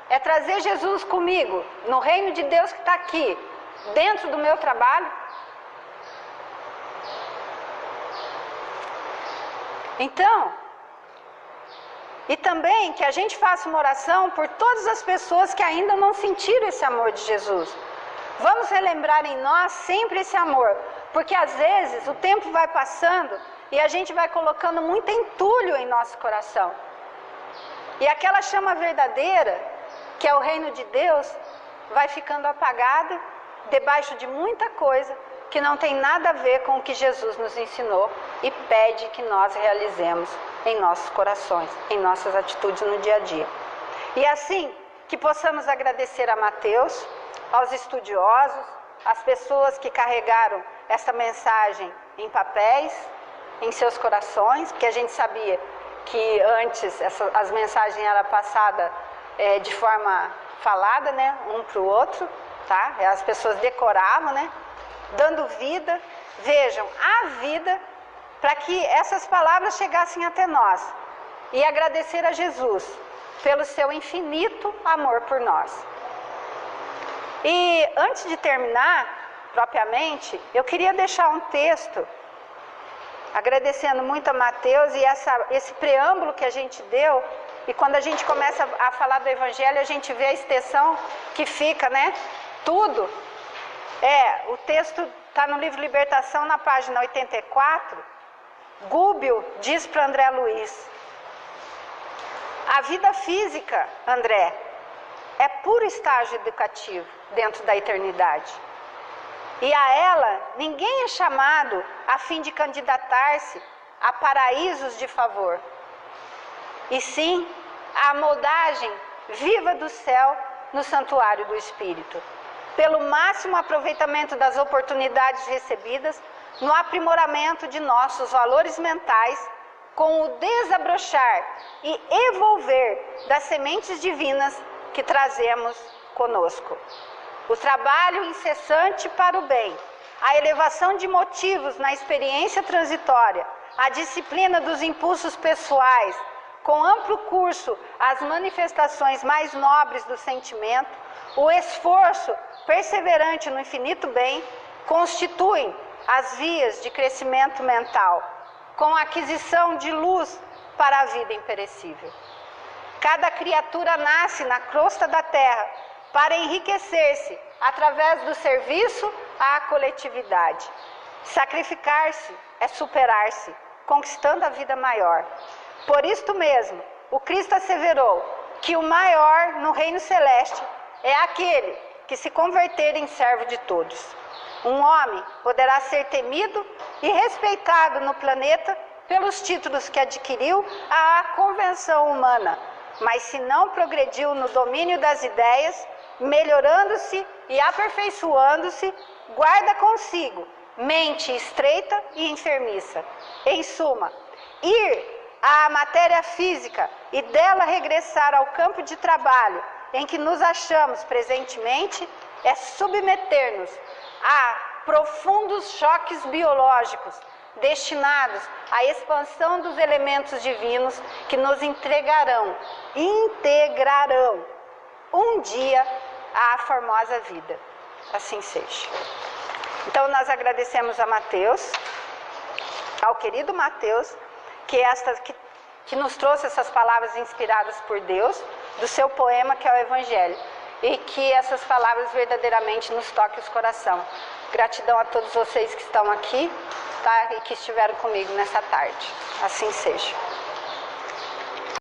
É trazer Jesus comigo, no reino de Deus que está aqui, dentro do meu trabalho. Então, e também que a gente faça uma oração por todas as pessoas que ainda não sentiram esse amor de Jesus. Vamos relembrar em nós sempre esse amor, porque às vezes o tempo vai passando e a gente vai colocando muito entulho em nosso coração. E aquela chama verdadeira, que é o reino de Deus, vai ficando apagada debaixo de muita coisa que não tem nada a ver com o que Jesus nos ensinou e pede que nós realizemos em nossos corações, em nossas atitudes no dia a dia. E assim, que possamos agradecer a Mateus, aos estudiosos, às pessoas que carregaram essa mensagem em papéis, em seus corações, porque a gente sabia que antes as mensagens eram passadas de forma falada, né, um para o outro, tá? As pessoas decoravam, né, dando vida, vejam, a vida para que essas palavras chegassem até nós. E agradecer a Jesus pelo seu infinito amor por nós. E antes de terminar, propriamente, eu queria deixar um texto, agradecendo muito a Mateus e esse preâmbulo que a gente deu. E quando a gente começa a falar do Evangelho, a gente vê a extensão que fica, né? Tudo. O texto está no livro Libertação, na página 84. Gúbio diz para André Luiz: a vida física, André, é puro estágio educativo dentro da eternidade. E a ela, ninguém é chamado a fim de candidatar-se a paraísos de favor. E sim, a moldagem viva do céu no santuário do Espírito. Pelo máximo aproveitamento das oportunidades recebidas no aprimoramento de nossos valores mentais, com o desabrochar e evolver das sementes divinas que trazemos conosco. O trabalho incessante para o bem, a elevação de motivos na experiência transitória, a disciplina dos impulsos pessoais, com amplo curso às manifestações mais nobres do sentimento, o esforço perseverante no infinito bem, constituem as vias de crescimento mental, com a aquisição de luz para a vida imperecível. Cada criatura nasce na crosta da terra para enriquecer-se através do serviço à coletividade. Sacrificar-se é superar-se, conquistando a vida maior. Por isto mesmo, o Cristo asseverou que o maior no reino celeste é aquele que se converter em servo de todos. Um homem poderá ser temido e respeitado no planeta pelos títulos que adquiriu à convenção humana, mas se não progrediu no domínio das ideias, melhorando-se e aperfeiçoando-se, guarda consigo mente estreita e enfermiça. Em suma, ir à matéria física e dela regressar ao campo de trabalho em que nos achamos presentemente é submeter-nos a profundos choques biológicos destinados à expansão dos elementos divinos que nos integrarão um dia à formosa vida. Assim seja. Então nós agradecemos a Mateus, ao querido Mateus, que nos trouxe essas palavras inspiradas por Deus, do seu poema que é o Evangelho, e que essas palavras verdadeiramente nos toquem os corações. Gratidão a todos vocês que estão aqui, tá? E que estiveram comigo nessa tarde. Assim seja.